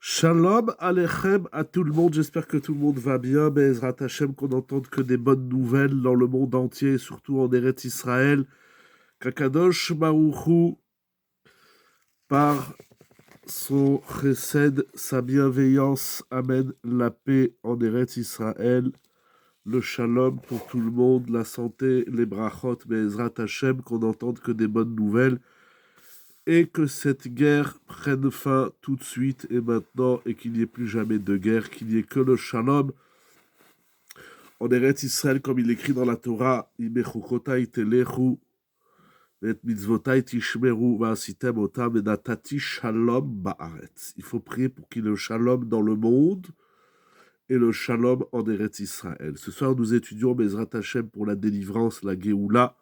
Shalom Alechem à tout le monde, j'espère que tout le monde va bien. Be'ezrat Hashem, qu'on n'entende que des bonnes nouvelles dans le monde entier, surtout en Eretz Israël. Kakadosh Baruch Hu, par son chesed, sa bienveillance, amène la paix en Eretz Israël, le shalom pour tout le monde, la santé, les brachot, Be'ezrat Hashem, qu'on n'entende que des bonnes nouvelles. Et que cette guerre prenne fin tout de suite et maintenant, et qu'il n'y ait plus jamais de guerre, qu'il n'y ait que le shalom. En Eretz Israël, comme il écrit dans la Torah, Imechukotai telechu, et mitzvotai tishmeru va'asitem otam et natati shalom ba'aretz. Il faut prier pour qu'il y ait le shalom dans le monde et le shalom en Eretz Israël. Ce soir, nous étudions Bezrat Hashem pour la délivrance, la Géoula,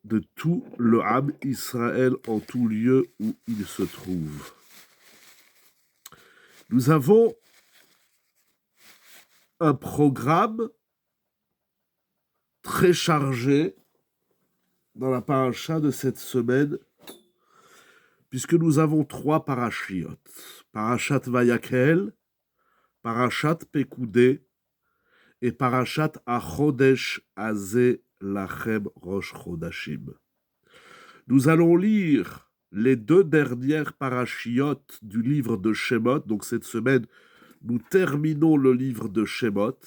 de tout le Ham Israël en tout lieu où il se trouve. Nous avons un programme très chargé dans la paracha de cette semaine, puisque nous avons 3 parachiotes. Parachat Vayakel, Parachat Pekoudé et Parachat Achodesh Azeh Lachem Rosh Chodashim. Nous allons lire les 2 dernières parachiotes du livre de Shemot. Donc cette semaine, nous terminons le livre de Shemot.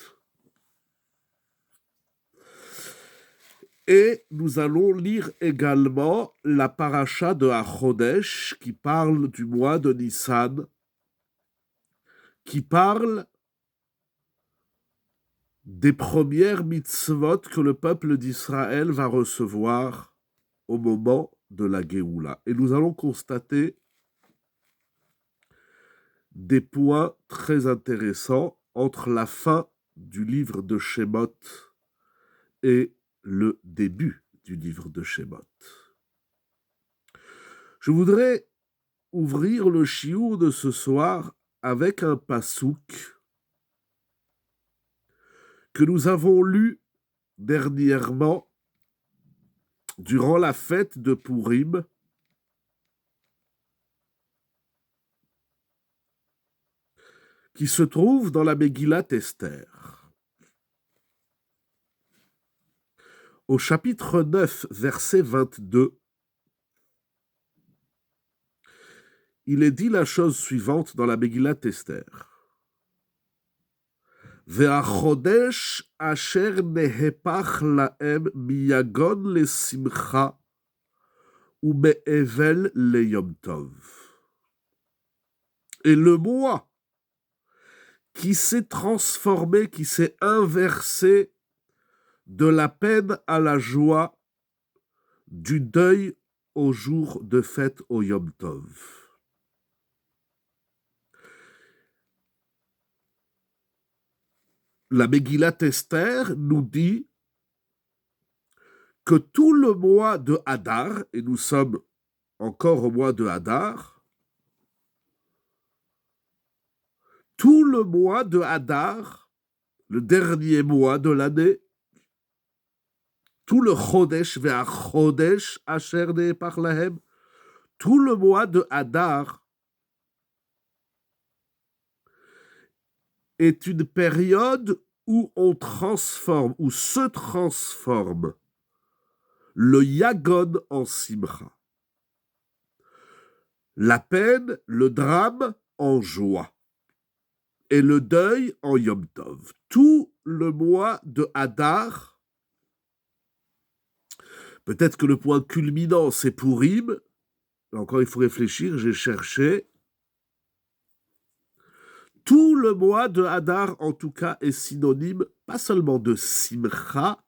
Et nous allons lire également la paracha de Achodesh, qui parle du mois de Nissan, qui parle des premières mitzvot que le peuple d'Israël va recevoir au moment de la Géoula. Et nous allons constater des points très intéressants entre la fin du livre de Shemot et le début du livre de Shemot. Je voudrais ouvrir le shiur de ce soir avec un pasouk que nous avons lu dernièrement durant la fête de Purim, qui se trouve dans la Megillat Esther. Au chapitre 9, verset 22, il est dit la chose suivante dans la Megillat Esther. Ve'achodesh asher nehepach laem miyagon lesimcha u'me'evel leyom tov. Et le mois qui s'est transformé, qui s'est inversé de la peine à la joie, du deuil au jour de fête au Yom Tov. La Megillat Esther nous dit que tout le mois de Hadar, et nous sommes encore au mois de Hadar, tout le mois de Hadar, le dernier mois de l'année, tout le Chodesh ve'achodesh asher nehepach lahem, tout le mois de Hadar est une période où on transforme, où se transforme le Yagon en Simcha. La peine, le drame en joie. Et le deuil en Yom Tov. Tout le mois de Hadar, peut-être que le point culminant c'est Purim, encore il faut réfléchir, j'ai cherché. Tout le mois de Hadar, en tout cas, est synonyme, pas seulement de Simcha,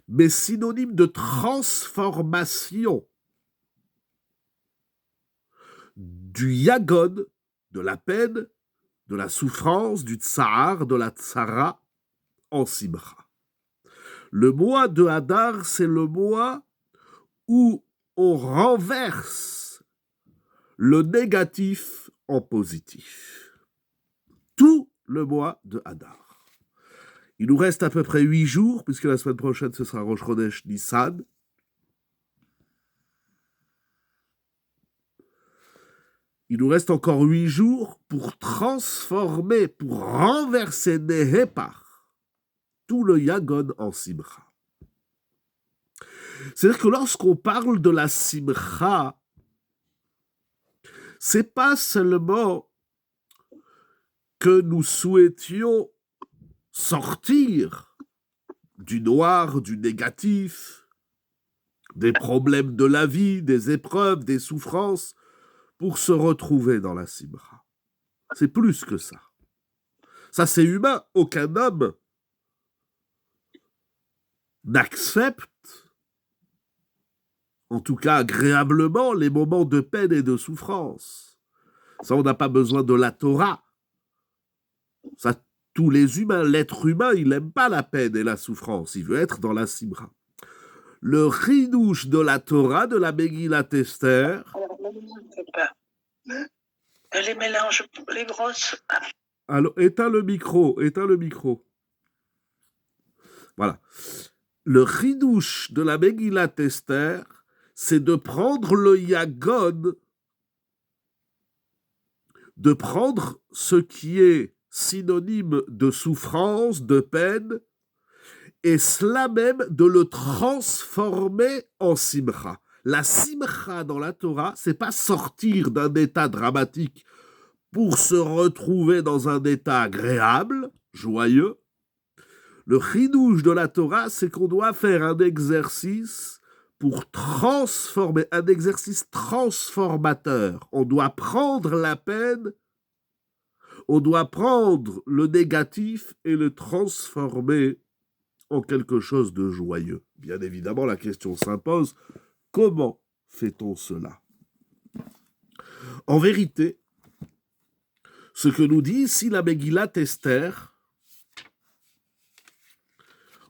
mais synonyme de transformation du Yagon, de la peine, de la souffrance, du Tsar, de la Tsara, en Simcha. Le mois de Hadar, c'est le mois où on renverse le négatif en positif. Tout le mois de Hadar. Il nous reste à peu près 8 jours, puisque la semaine prochaine, ce sera Rosh Chodesh Nissan. Il nous reste encore 8 jours pour transformer, pour renverser Nehepar, tout le Yagon en Simcha. C'est-à-dire que lorsqu'on parle de la Simcha, c'est pas seulement que nous souhaitions sortir du noir, du négatif, des problèmes de la vie, des épreuves, des souffrances, pour se retrouver dans la Simcha. C'est plus que ça. Ça, c'est humain. Aucun homme n'accepte, en tout cas agréablement, les moments de peine et de souffrance. Ça, on n'a pas besoin de la Torah. Ça, tous les humains, l'être humain, il n'aime pas la peine et la souffrance. Il veut être dans la Simcha. Le chidouche de la Torah, de la Megillat Esther. Les mélanges, les grosses. Alors, éteins le micro. Voilà. Le chidouche de la Megillat Esther, c'est de prendre le Yagon, de prendre ce qui est synonyme de souffrance, de peine, et cela même de le transformer en simcha. La simcha dans la Torah, c'est pas sortir d'un état dramatique pour se retrouver dans un état agréable, joyeux. Le chidouche de la Torah, c'est qu'on doit faire un exercice pour transformer, un exercice transformateur. On doit prendre la peine, on doit prendre le négatif et le transformer en quelque chose de joyeux. Bien évidemment, la question s'impose, comment fait-on cela? En vérité, ce que nous dit ici la Megillat Esther,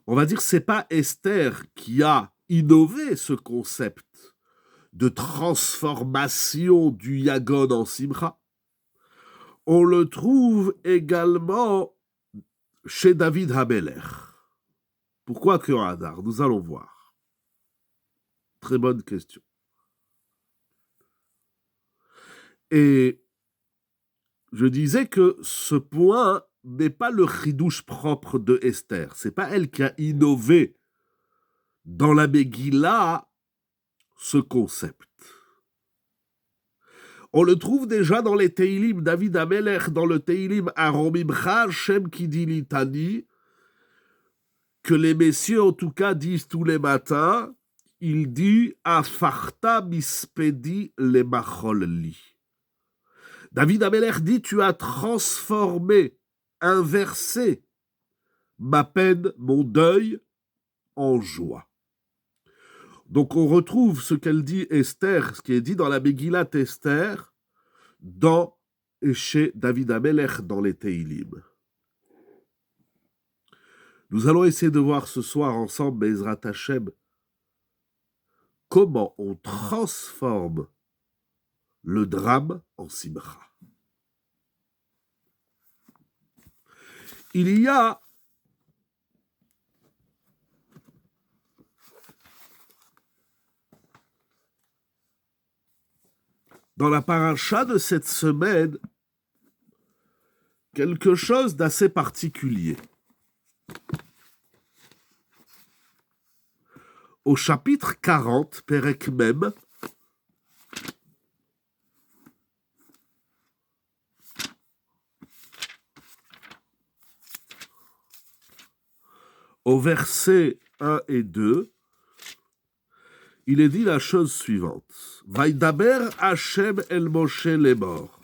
on va dire que ce n'est pas Esther qui a innové ce concept de transformation du Yagon en Simcha. On le trouve également chez David Hamelech. Pourquoi que hasard? Nous allons voir. Très bonne question. Et je disais que ce point n'est pas le chidouche propre de Esther. C'est pas elle qui a innové dans la Megillah ce concept. On le trouve déjà dans les Teilim, David Hamelech, dans le Teilim Aromimcha, Shem Kidilitani, que les messieurs en tout cas disent tous les matins, il dit Afarta mispedi le macholli. David Hamelech dit tu as transformé, inversé ma peine, mon deuil en joie. Donc on retrouve ce qu'elle dit Esther, ce qui est dit dans la Megillat Esther, dans et chez David Hamelech dans les Teilim. Nous allons essayer de voir ce soir ensemble, Bezrat Hashem, comment on transforme le drame en simcha. Il y a dans la paracha de cette semaine quelque chose d'assez particulier. Au chapitre 40, Perek Mem, au verset 1 et 2, il est dit la chose suivante. Vaïdaber Hashem el Moshe lemor.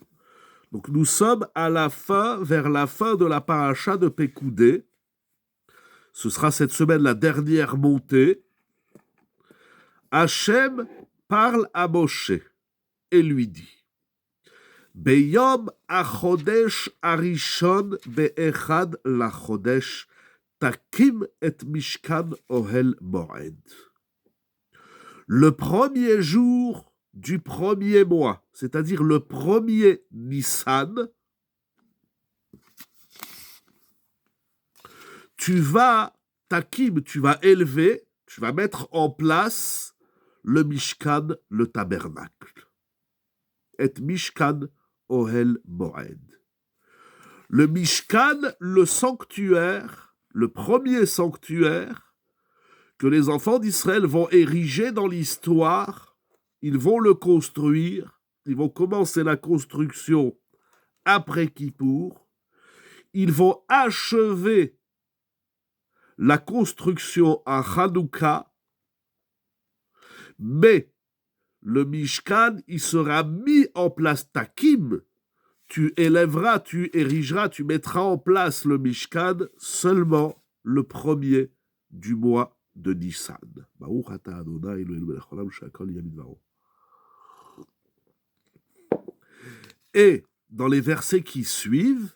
Donc nous sommes à la fin, vers la fin de la paracha de Pekoudé. Ce sera cette semaine la dernière montée. Hashem parle à Moshe et lui dit Beyom achodesh arishon be'echad lachodesh takim et mishkan ohel moed. Le premier jour du premier mois, c'est-à-dire le premier Nissan, tu vas élever, tu vas mettre en place le Mishkan, le tabernacle. et Mishkan Ohel Moed. Le Mishkan, le sanctuaire, le premier sanctuaire que les enfants d'Israël vont ériger dans l'histoire, ils vont le construire, ils vont commencer la construction après Kippour, ils vont achever la construction à Hanouka, mais le Mishkan, il sera mis en place Takim. Tu élèveras, tu érigeras, tu mettras en place le Mishkan seulement le premier du mois de Nissan. Et dans les versets qui suivent,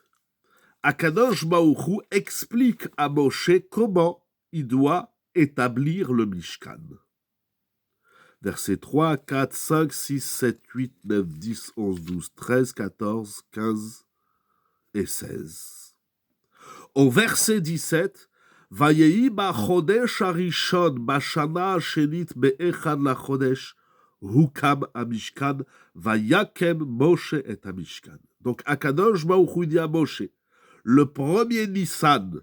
Akadosh Baruch Hu explique à Moshe comment il doit établir le Mishkan. Versets 3, 4, 5, 6, 7, 8, 9, 10, 11, 12, 13, 14, 15 et 16. Au verset 17, Vayehi b'chodesh harishon b'shana hashenit be'echad lachodesh hukam hamishkan vayakem Moshe et hamishkan. Donc Akadosh Baruch Hu dit à Moshe, le premier Nissan,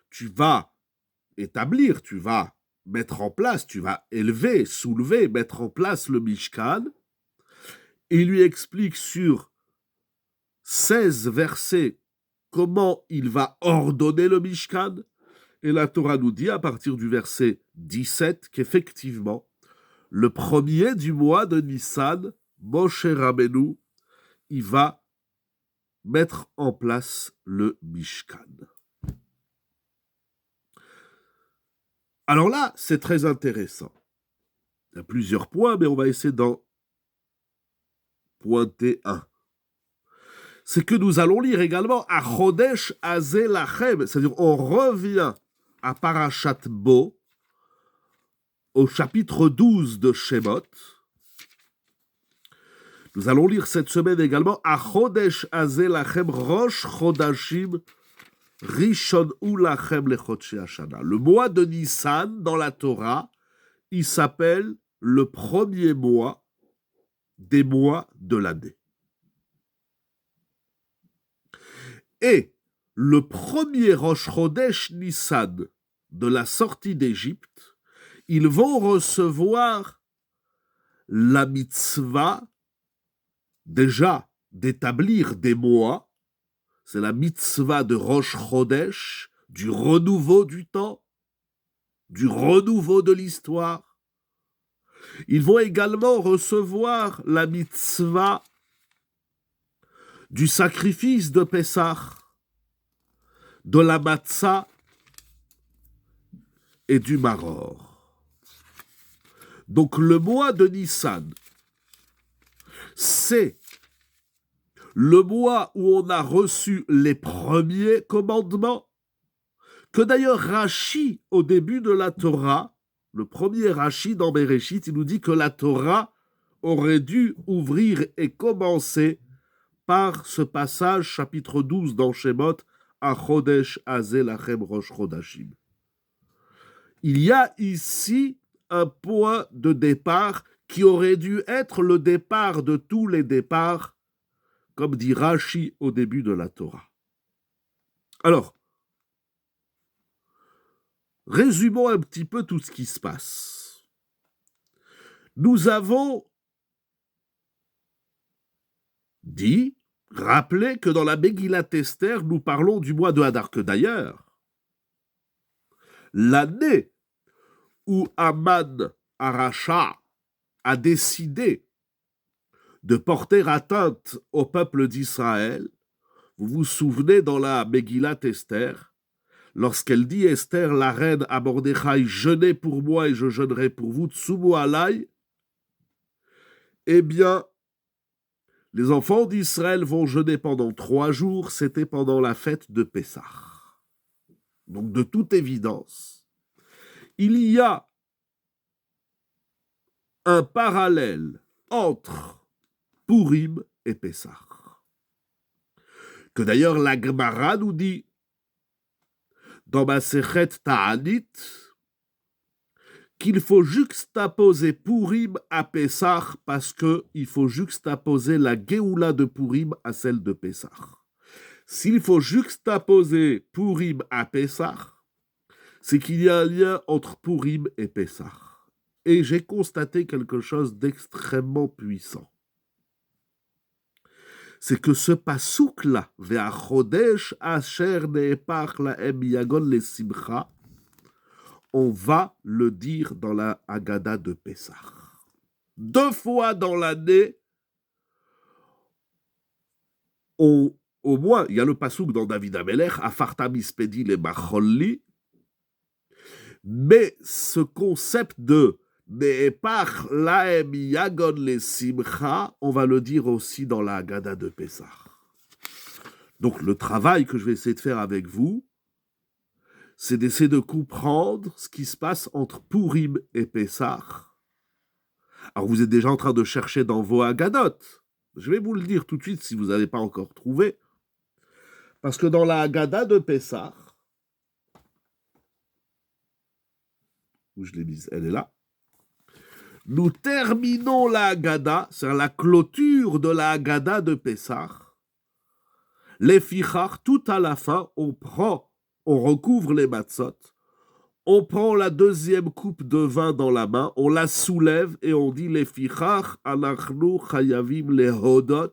tu vas établir, tu vas mettre en place, tu vas élever, soulever, mettre en place le Mishkan. Il lui explique sur 16 versets comment il va ordonner le Mishkan. Et la Torah nous dit à partir du verset 17 qu'effectivement, le premier du mois de Nissan, Moshe Rabbeinu, il va mettre en place le Mishkan. Alors là, c'est très intéressant. Il y a plusieurs points, mais on va essayer d'en pointer un. C'est que nous allons lire également à Chodesh Hazeh Lachem, c'est-à-dire on revient à Parashat Bo, au chapitre 12 de Shemot. Nous allons lire cette semaine également à Chodesh Hazeh Lachem Rosh Chodashim Rishon U Lachem Lechodshei Hashana. Le mois de Nissan dans la Torah, il s'appelle le premier mois des mois de l'année. Et le premier Rosh Chodesh Nissan de la sortie d'Égypte, ils vont recevoir la mitzvah déjà d'établir des mois. C'est la mitzvah de Rosh Chodesh, du renouveau du temps, du renouveau de l'histoire. Ils vont également recevoir la mitzvah du sacrifice de Pessah, de la matzah et du maror. Donc le mois de Nissan, c'est le mois où on a reçu les premiers commandements, que d'ailleurs Rashi, au début de la Torah, le premier Rashi dans Bereshit, il nous dit que la Torah aurait dû ouvrir et commencer par ce passage, chapitre 12 dans Shemot, à Chodesh Hazeh Lachem Rosh Chodashim. Il y a ici un point de départ qui aurait dû être le départ de tous les départs, comme dit Rashi au début de la Torah. Alors, résumons un petit peu tout ce qui se passe. Nous avons rappelé que dans la Megillat Esther, nous parlons du mois de Hadar, que d'ailleurs, l'année où Haman Aracha a décidé de porter atteinte au peuple d'Israël, vous vous souvenez dans la Megillat Esther, lorsqu'elle dit Esther, la reine à Mordechai, jeûnez pour moi et je jeûnerai pour vous, Tsumu alai, eh bien, les enfants d'Israël vont jeûner pendant 3 jours, c'était pendant la fête de Pessah. Donc, de toute évidence, il y a un parallèle entre Purim et Pessah. Que d'ailleurs la Gemara nous dit dans Masechet Ta'anit qu'il faut juxtaposer Purim à Pessah parce qu'il faut juxtaposer la Géoula de Purim à celle de Pessah. S'il faut juxtaposer Purim à Pessah, c'est qu'il y a un lien entre Purim et Pessah. Et j'ai constaté quelque chose d'extrêmement puissant. C'est que ce pasouk-là, Ve'achodesh asher ne'epach lahem yagon lesimcha, on va le dire dans la Haggadah de Pessah. 2 fois dans l'année, au moins, il y a le pasouk dans David Amelech, Afarta mispedi le macholli, mais ce concept de Ne'epach lahem yagon lesimcha, on va le dire aussi dans la Haggadah de Pessah. Donc le travail que je vais essayer de faire avec vous, c'est d'essayer de comprendre ce qui se passe entre Purim et Pessah. Alors vous êtes déjà en train de chercher dans vos Haggadot. Je vais vous le dire tout de suite si vous n'avez pas encore trouvé. Parce que dans la Haggadah de Pessah, où je l'ai mise, elle est là. Nous terminons la Haggadah, c'est-à-dire la clôture de la Haggadah de Pessah. Les fichar, tout à la fin, on recouvre les matzot, on prend la 2e coupe de vin dans la main, on la soulève et on dit les fichar anachnu chayavim lehodot.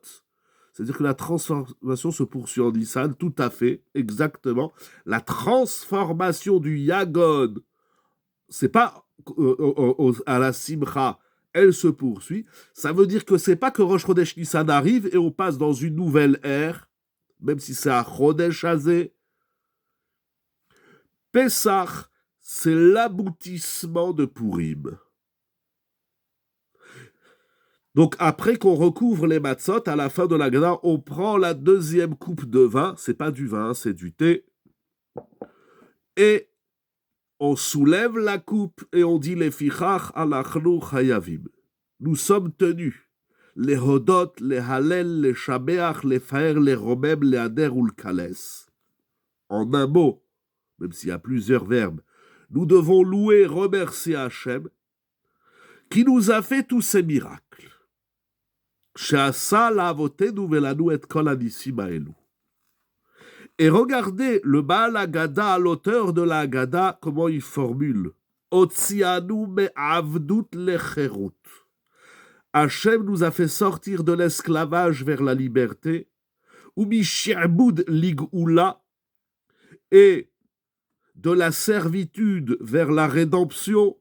C'est-à-dire que la transformation se poursuit en Nissan, tout à fait, exactement. La transformation du yagon, c'est pas à la simcha, elle se poursuit. Ça veut dire que c'est pas que Rosh Chodesh Nissan arrive et on passe dans une nouvelle ère, même si c'est à Chodesh Hazé. Pessah, c'est l'aboutissement de Purim. Donc après qu'on recouvre les matzot, à la fin de la Haggadah, on prend la 2e coupe de vin, c'est pas du vin, c'est du thé, et on soulève la coupe et on dit les fichach alachnu chayavim. Nous sommes tenus. Les hodot, les halel, les shabeach, les faer, les romem, les ader ou le kales. En un mot, même s'il y a plusieurs verbes, nous devons louer, remercier Hachem, qui nous a fait tous ces miracles. She'asa la'avotenu velanu et kol hanissim ha'elu. Et regardez le Baal Haggadah, l'auteur de la Haggadah, comment il formule. Otzianu me'avdut lecherut. Hachem nous a fait sortir de l'esclavage vers la liberté, ou mi-shi'bud lig'ula, et de la servitude vers la rédemption,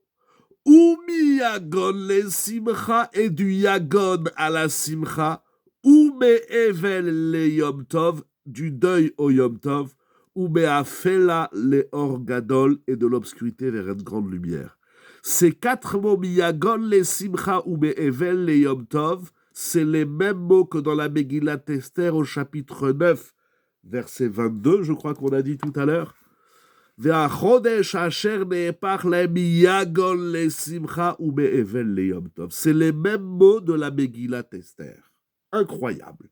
ou mi-yagon le simcha, et du yagon à la simcha, ou me-evel le yom tov, du deuil au Yom Tov, ou me'afela le or gadol, et de l'obscurité vers une grande lumière. Ces 4 mots, miyagon le simcha ou me'evel le Yom Tov, c'est les mêmes mots que dans la Megillat Esther au chapitre 9, verset 22, je crois qu'on a dit tout à l'heure. Ve'achodesh asher ne'epach lahem miyagon le simcha ou me'evel le Yom Tov. C'est les mêmes mots de la Megillat Esther. Incroyable.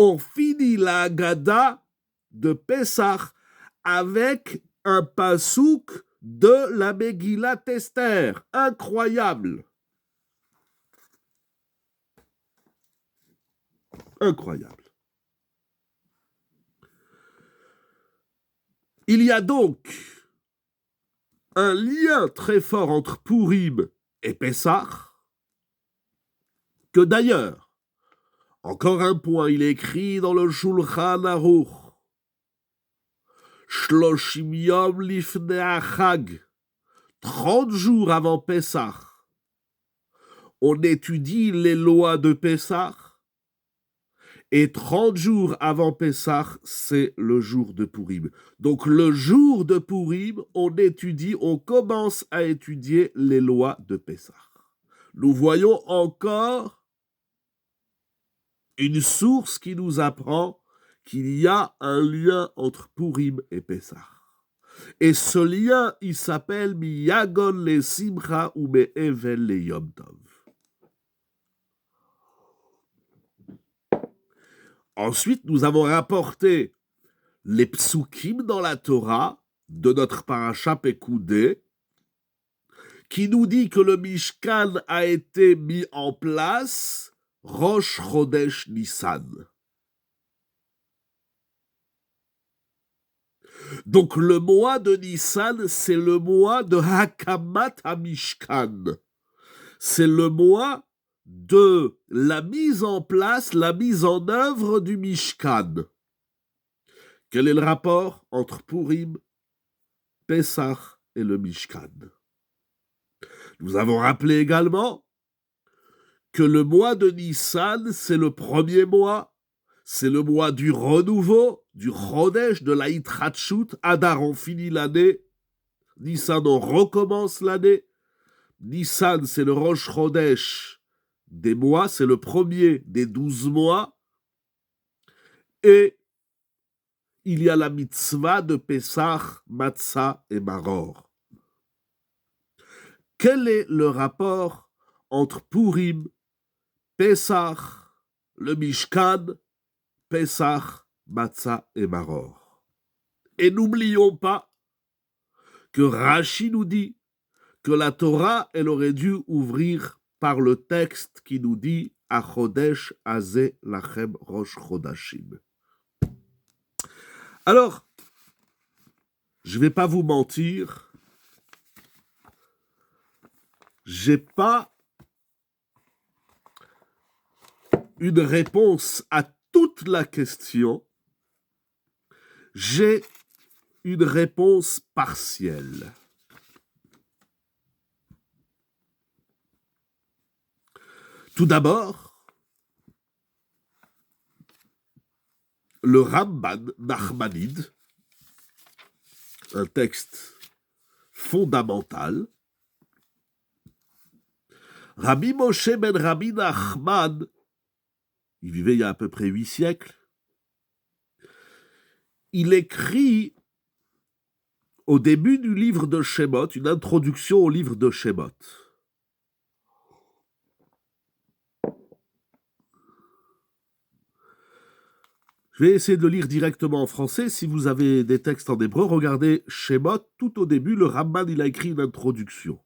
On finit la Haggadah de Pessah avec un pasouk de la Megillat Esther. Incroyable. Incroyable. Il y a donc un lien très fort entre Purim et Pessah, que d'ailleurs, encore un point, il est écrit dans le Shulchan Aruch, Shloshim Yom Lifnei Hachag, 30 jours avant Pessah, on étudie les lois de Pessah, et 30 jours avant Pessah, c'est le jour de Purim. Donc le jour de Purim, on commence à étudier les lois de Pessah. Nous voyons encore une source qui nous apprend qu'il y a un lien entre Purim et Pessah. Et ce lien, il s'appelle Miyagon le Simcha ou Me'evel le Yom Tov. Ensuite, nous avons rapporté les psukim dans la Torah de notre parasha Pekoudé qui nous dit que le Mishkan a été mis en place Rosh Chodesh Nissan. Donc le mois de Nissan, c'est le mois de Hakamat HaMishkan. C'est le mois de la mise en place, la mise en œuvre du Mishkan. Quel est le rapport entre Purim, Pessah et le Mishkan? Nous avons rappelé également que le mois de Nissan, c'est le premier mois, c'est le mois du renouveau, du Chodesh, de la Hitratshut. Adar, on finit l'année. Nissan, on recommence l'année. Nissan, c'est le Rosh Chodesh des mois, c'est le premier des 12 mois. Et il y a la mitzvah de Pessah, Matzah et Maror. Quel est le rapport entre Purim, Pessah, le Mishkan, Pessah, Matzah et Maror? Et n'oublions pas que Rashi nous dit que la Torah, elle aurait dû ouvrir par le texte qui nous dit « Achodesh Azeh Lachem Rosh Chodashim ». Alors, je ne vais pas vous mentir, j'ai pas une réponse à toute la question, j'ai une réponse partielle. Tout d'abord, le Ramban Nachmanide, un texte fondamental, Rabbi Moshe ben Rabbi Nachman, il vivait il y a à peu près 8 siècles, il écrit au début du livre de Shemot, une introduction au livre de Shemot. Je vais essayer de le lire directement en français. Si vous avez des textes en hébreu, regardez Shemot. Tout au début, le Ramban, il a écrit une introduction.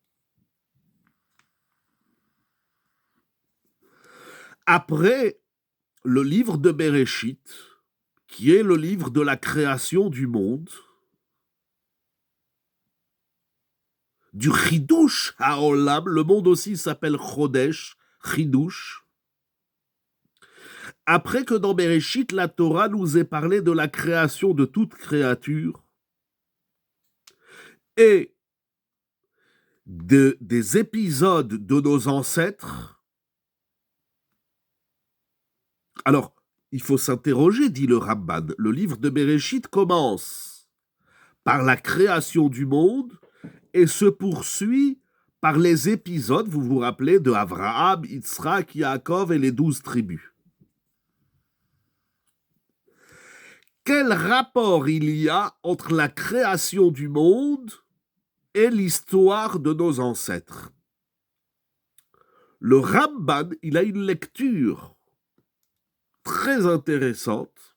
Après le livre de Bereshit, qui est le livre de la création du monde, du Chidush HaOlam, le monde aussi s'appelle Chodesh, Chidush. Après que dans Bereshit, la Torah nous ait parlé de la création de toute créature et des épisodes de nos ancêtres, alors, il faut s'interroger, dit le Ramban. Le livre de Bereshit commence par la création du monde et se poursuit par les épisodes, vous vous rappelez, de Avraham, Yitzhak, Yaakov et les 12 tribus. Quel rapport il y a entre la création du monde et l'histoire de nos ancêtres? Le Ramban, il a une lecture très intéressante,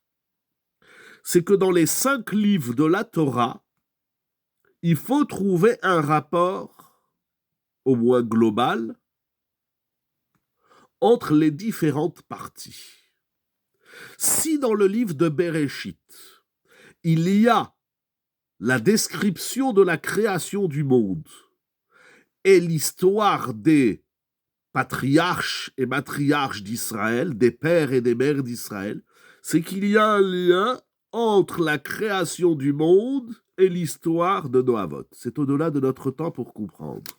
c'est que dans les 5 livres de la Torah, il faut trouver un rapport, au moins global, entre les différentes parties. Si dans le livre de Bereshit, il y a la description de la création du monde et l'histoire des patriarches et matriarches d'Israël, des pères et des mères d'Israël, c'est qu'il y a un lien entre la création du monde et l'histoire de nos Havot. C'est au-delà de notre temps pour comprendre.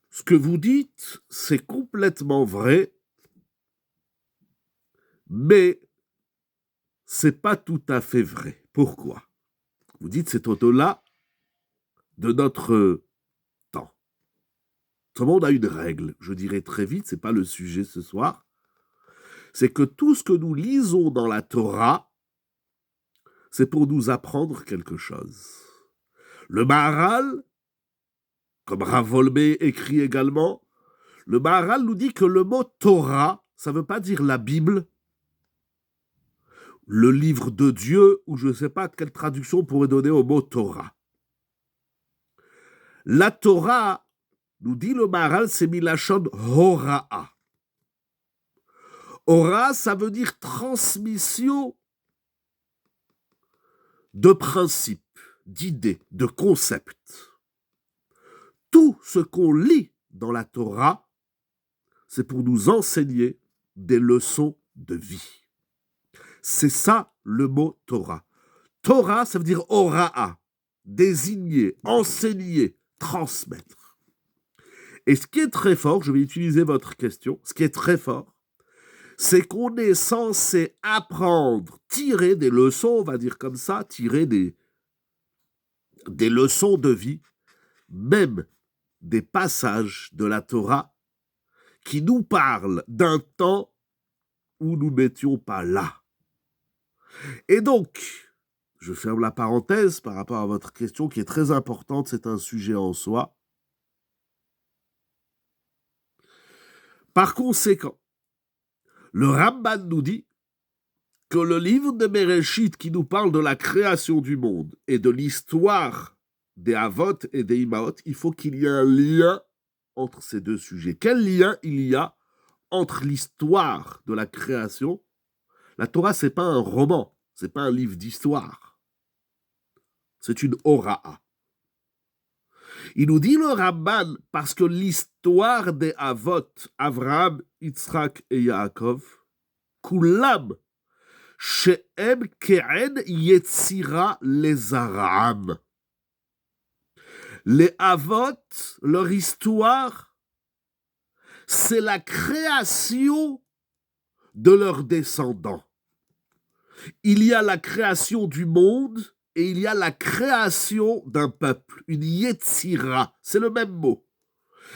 Ce que vous dites, c'est complètement vrai, mais c'est pas tout à fait vrai. Pourquoi? Vous dites c'est au-delà de notre temps. Tout le monde a une règle, je dirais très vite, c'est pas le sujet ce soir, c'est que tout ce que nous lisons dans la Torah, c'est pour nous apprendre quelque chose. Le Maharal, comme Rav Wolbe écrit également, le Maharal nous dit que le mot Torah, ça ne veut pas dire la Bible le livre de Dieu, ou je ne sais pas quelle traduction on pourrait donner au mot Torah. La Torah, nous dit le Maharal, c'est Milachon Hora'a. Hora, ça veut dire transmission de principes, d'idées, de concepts. Tout ce qu'on lit dans la Torah, c'est pour nous enseigner des leçons de vie. C'est ça le mot Torah. Torah, ça veut dire Hora'a, désigner, enseigner, transmettre. Et ce qui est très fort, je vais utiliser votre question, ce qui est très fort, c'est qu'on est censé apprendre, tirer des leçons, on va dire comme ça, tirer des leçons de vie, même des passages de la Torah qui nous parlent d'un temps où nous n'étions pas là. Et donc, je ferme la parenthèse par rapport à votre question qui est très importante, c'est un sujet en soi. Par conséquent, le Ramban nous dit que le livre de Bereshit qui nous parle de la création du monde et de l'histoire des Havot et des Imaot, il faut qu'il y ait un lien entre ces deux sujets. Quel lien il y a entre l'histoire de la création? La Torah, c'est pas un roman, c'est pas un livre d'histoire. C'est une Hora'a. Il nous dit le Ramban parce que l'histoire des Havot, Avraham, Yitzhak et Yaakov, Kulam, She'em Ke'en Yetzira Lezara'am. Les Havot, leur histoire, c'est la création de leurs descendants. Il y a la création du monde et il y a la création d'un peuple, une Yetzira, c'est le même mot.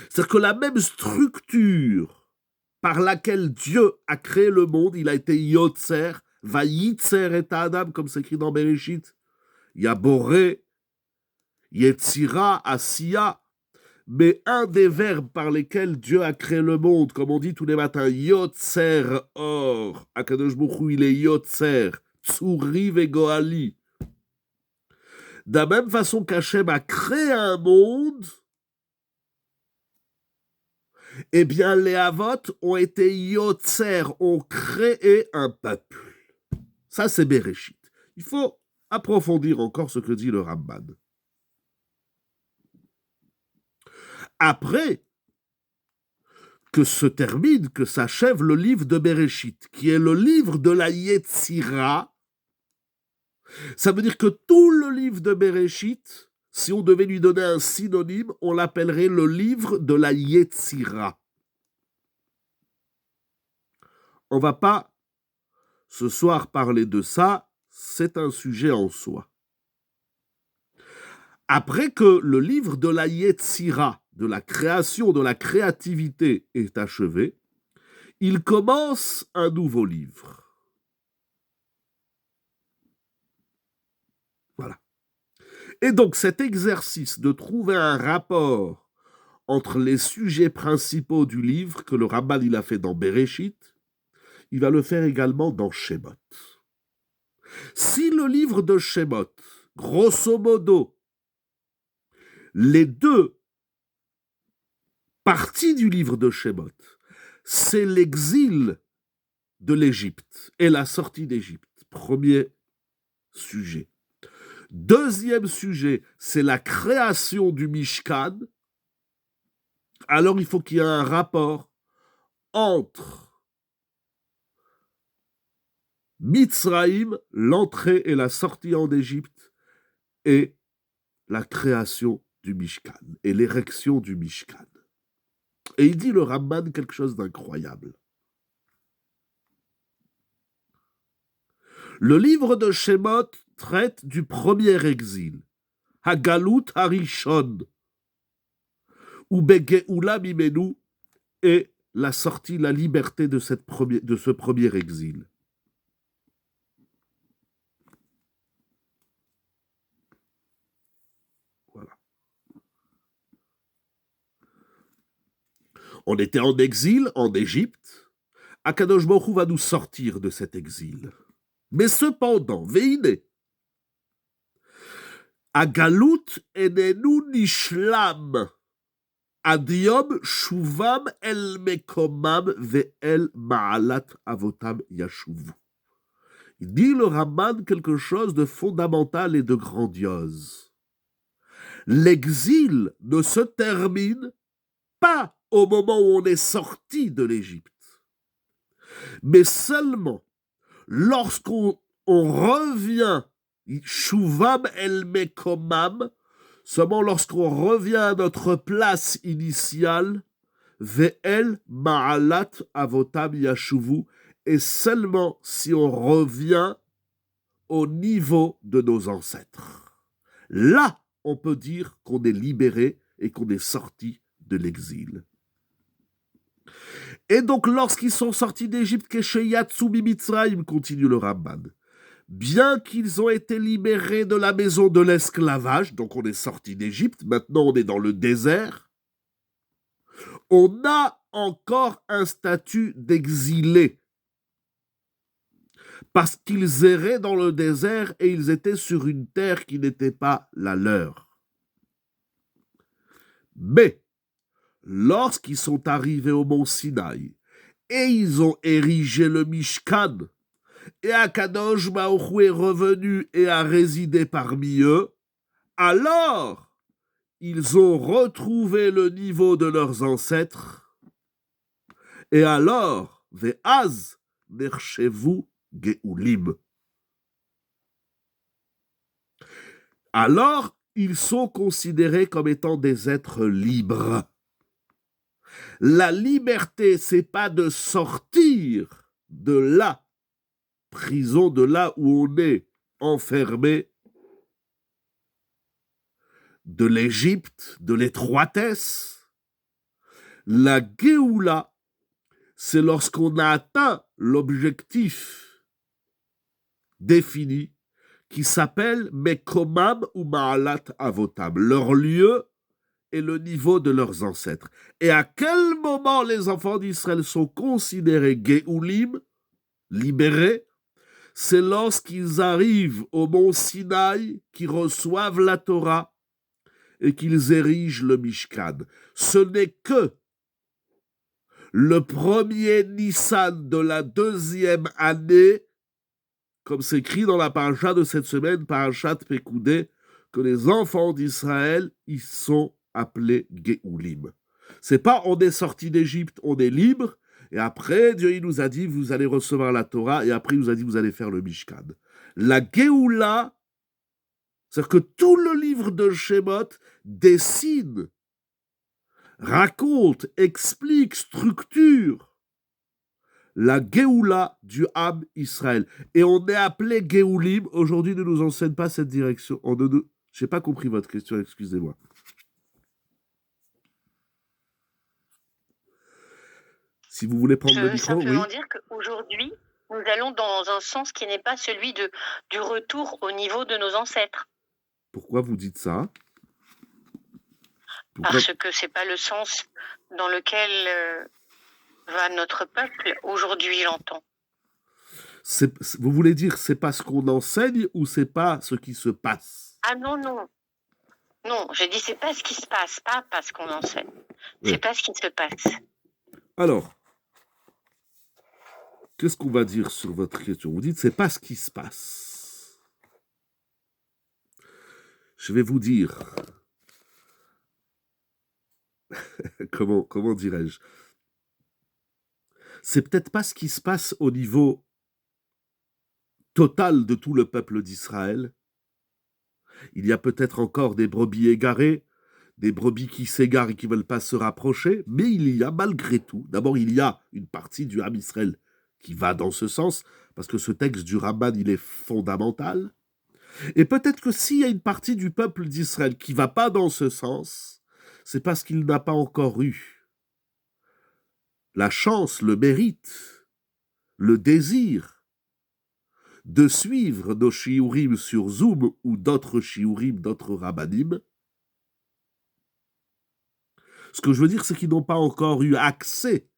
C'est-à-dire que la même structure par laquelle Dieu a créé le monde, il a été Yotzer, Vayitzer et Adam, comme c'est écrit dans Bereshit. Il y a Boré, Yetzira, Asiya, mais un des verbes par lesquels Dieu a créé le monde, comme on dit tous les matins, Yotzer Or, Akadosh Baruch Hu, il est Yotzer, Tsuri Vegoali. De la même façon qu'Hachem a créé un monde, eh bien les Havot ont été Yotzer, ont créé un peuple. Ça c'est Bereshit. Il faut approfondir encore ce que dit le Ramban. Après que se termine, que s'achève le livre de Bereshit, qui est le livre de la Yetzira, ça veut dire que tout le livre de Bereshit, si on devait lui donner un synonyme, on l'appellerait le livre de la Yetzira. On ne va pas ce soir parler de ça, c'est un sujet en soi. Après que le livre de la Yetzira, de la création, de la créativité est achevé, il commence un nouveau livre. Voilà. Et donc cet exercice de trouver un rapport entre les sujets principaux du livre que le Ramban il a fait dans Bereshit, il va le faire également dans Shemot. Si le livre de Shemot, grosso modo, les deux parties du livre de Shemot, c'est l'exil de l'Égypte et la sortie d'Égypte. Premier sujet. Deuxième sujet, c'est la création du Mishkan. Alors il faut qu'il y ait un rapport entre Mitzraïm, l'entrée et la sortie en Égypte, et la création du Mishkan et l'érection du Mishkan. Et il dit le Ramban quelque chose d'incroyable. Le livre de Shemot traite du premier exil, Hagalut Harishon, ou Begeoula Mimenu, et la sortie, la liberté de ce premier exil. Voilà. On était en exil en Égypte. Akadosh Baruch Hu va nous sortir de cet exil. Mais cependant, veine, הגלות איננו נשלם עד יום שובם אל מקומם ואל מעלת אבותם ישובו. Il dit le Raman quelque chose de fondamental et de grandiose. L'exil ne se termine pas au moment où on est sorti de l'Égypte, mais seulement lorsqu'on revient, Shuvam el Mekomam, seulement lorsqu'on revient à notre place initiale, Ve'el Ma'alat Avotam Yashuvu, et seulement si on revient au niveau de nos ancêtres. Là, on peut dire qu'on est libéré et qu'on est sorti de l'exil. Et donc, lorsqu'ils sont sortis d'Égypte, Kesheyatsu Mitzrayim, continue le Ramban, bien qu'ils ont été libérés de la maison de l'esclavage, donc on est sorti d'Égypte, maintenant on est dans le désert, on a encore un statut d'exilé, parce qu'ils erraient dans le désert et ils étaient sur une terre qui n'était pas la leur. Mais, lorsqu'ils sont arrivés au mont Sinaï, et ils ont érigé le Mishkan, et Akadosh Baruch Hu est revenu et a résidé parmi eux, alors ils ont retrouvé le niveau de leurs ancêtres, et alors, Ve'az nerchevu Geulim. Alors, ils sont considérés comme étant des êtres libres. La liberté, c'est pas de sortir de la prison, de là où on est enfermé, de l'Égypte, de l'étroitesse. La Géoula, c'est lorsqu'on a atteint l'objectif défini qui s'appelle Mekomam ou Ma'alat Avotam, leur lieu et le niveau de leurs ancêtres. Et à quel moment les enfants d'Israël sont considérés Géoulim, libérés? C'est lorsqu'ils arrivent au mont Sinaï, qu'ils reçoivent la Torah et qu'ils érigent le Mishkan. Ce n'est que le premier Nissan de la deuxième année, comme c'est écrit dans la paracha de cette semaine, parachat Pekoudé, que les enfants d'Israël, ils sont appelés Géoulim. C'est pas on est sorti d'Égypte, on est libre, et après Dieu il nous a dit vous allez recevoir la Torah, et après il nous a dit vous allez faire le Mishkan. La Géoula, c'est-à-dire que tout le livre de Shemot dessine, raconte, explique, structure la Géoula du Ham Israël. Et on est appelé Géoulim. Aujourd'hui, ne nous enseigne pas cette direction. Je n'ai pas compris votre question, excusez-moi. Si vous voulez prendre le micro, oui. Simplement dire qu'aujourd'hui, nous allons dans un sens qui n'est pas celui du retour au niveau de nos ancêtres. Pourquoi vous dites ça? Parce que ce n'est pas le sens dans lequel va notre peuple aujourd'hui, j'entends. Vous voulez dire c'est pas ce qu'on enseigne ou c'est pas ce qui se passe? Ah non, non. Non, j'ai dit c'est pas ce qui se passe, pas ce qu'on enseigne. C'est pas ce qui se passe. Alors, qu'est-ce qu'on va dire sur votre question? Vous dites c'est pas ce qui se passe. Je vais vous dire comment dirais-je? C'est peut-être pas ce qui se passe au niveau total de tout le peuple d'Israël. Il y a peut-être encore des brebis égarées, des brebis qui s'égarent et qui ne veulent pas se rapprocher, mais il y a malgré tout, d'abord il y a une partie du Ham Israël qui va dans ce sens, parce que ce texte du Ramban, il est fondamental. Et peut-être que s'il y a une partie du peuple d'Israël qui ne va pas dans ce sens, c'est parce qu'il n'a pas encore eu la chance, le mérite, le désir de suivre nos shiurim sur Zoom ou d'autres shiurim, d'autres rabbanim. Ce que je veux dire, c'est qu'ils n'ont pas encore eu accès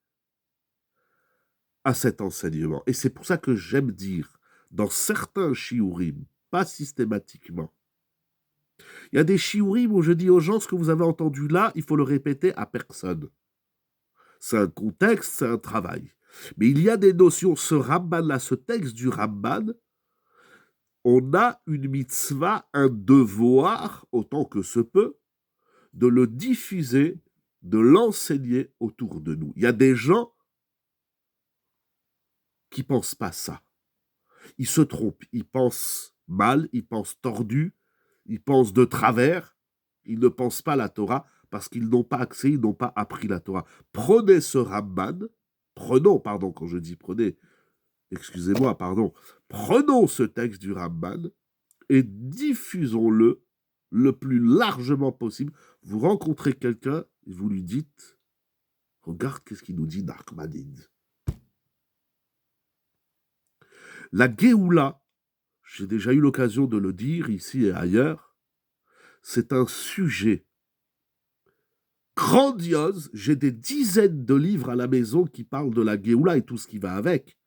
à cet enseignement. Et c'est pour ça que j'aime dire dans certains shiurim, pas systématiquement. Il y a des shiurim où je dis aux gens, ce que vous avez entendu là, il faut le répéter à personne. C'est un contexte, c'est un travail. Mais il y a des notions, ce Ramban-là, ce texte du Ramban, on a une mitzvah, un devoir, autant que se peut, de le diffuser, de l'enseigner autour de nous. Il y a des gens qui ne pensent pas ça. Ils se trompent, ils pensent mal, ils pensent tordu, ils pensent de travers, ils ne pensent pas la Torah parce qu'ils n'ont pas accès, ils n'ont pas appris la Torah. Prenez ce Ramban, quand je dis prenez, excusez-moi, prenons ce texte du Ramban et diffusons-le le plus largement possible. Vous rencontrez quelqu'un et vous lui dites, regarde qu'est-ce qu'il nous dit Nachmanides. La Géoula, j'ai déjà eu l'occasion de le dire ici et ailleurs, c'est un sujet grandiose. J'ai des dizaines de livres à la maison qui parlent de la Géoula et tout ce qui va avec.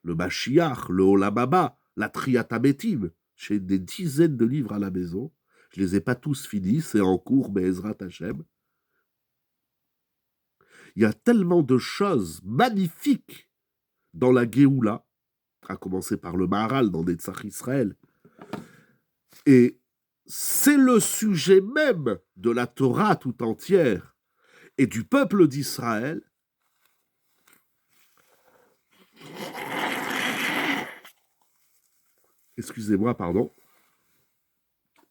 Le Mashiach, le Olam Haba, la Triatabetim. J'ai des dizaines de livres à la maison. Je ne les ai pas tous finis, c'est en cours, Be'ezrat Hashem. Il y a tellement de choses magnifiques dans la Géoula, à commencer par le Maharal dans Netzach Israël. Et c'est le sujet même de la Torah tout entière et du peuple d'Israël. Excusez-moi, pardon.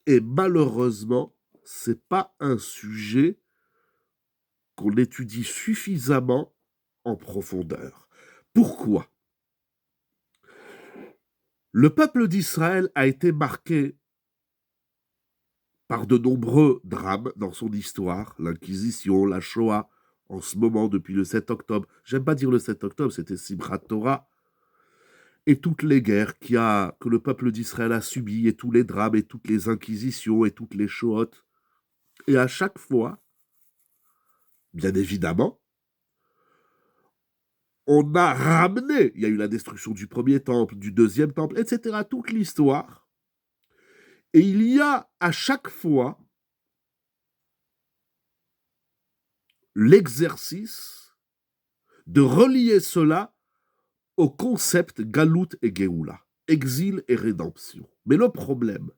Et malheureusement, ce n'est pas un sujet qu'on étudie suffisamment en profondeur. Pourquoi ? Le peuple d'Israël a été marqué par de nombreux drames dans son histoire, l'Inquisition, la Shoah, en ce moment depuis le 7 octobre. J'aime pas dire le 7 octobre, c'était Simchat Torah. Et toutes les guerres que le peuple d'Israël a subies, et tous les drames, et toutes les inquisitions, et toutes les Shoahs. Et à chaque fois, bien évidemment, on a ramené, il y a eu la destruction du premier temple, du deuxième temple, etc., toute l'histoire. Et il y a à chaque fois l'exercice de relier cela au concept Galout et Géoula, exil et rédemption. Mais le problème,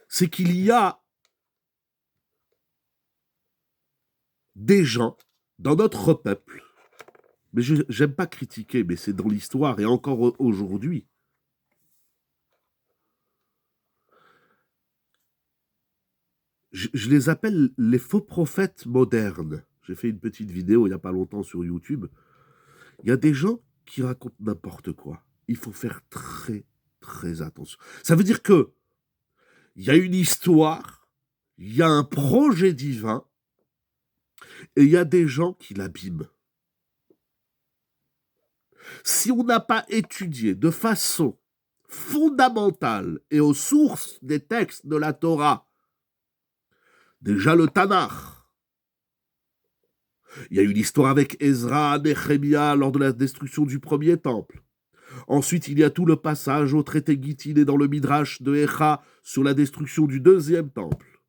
c'est qu'il y a des gens dans notre peuple, mais je n'aime pas critiquer, mais c'est dans l'histoire et encore aujourd'hui, je les appelle les faux prophètes modernes. J'ai fait une petite vidéo il n'y a pas longtemps sur YouTube. Il y a des gens qui racontent n'importe quoi. Il faut faire très, très attention. Ça veut dire que il y a une histoire, il y a un projet divin, et il y a des gens qui l'abîment. Si on n'a pas étudié de façon fondamentale et aux sources des textes de la Torah, déjà le Tanakh, il y a eu l'histoire avec Ezra, Néhémia lors de la destruction du premier temple. Ensuite, il y a tout le passage au traité Gittin et dans le Midrash de Echa sur la destruction du deuxième temple.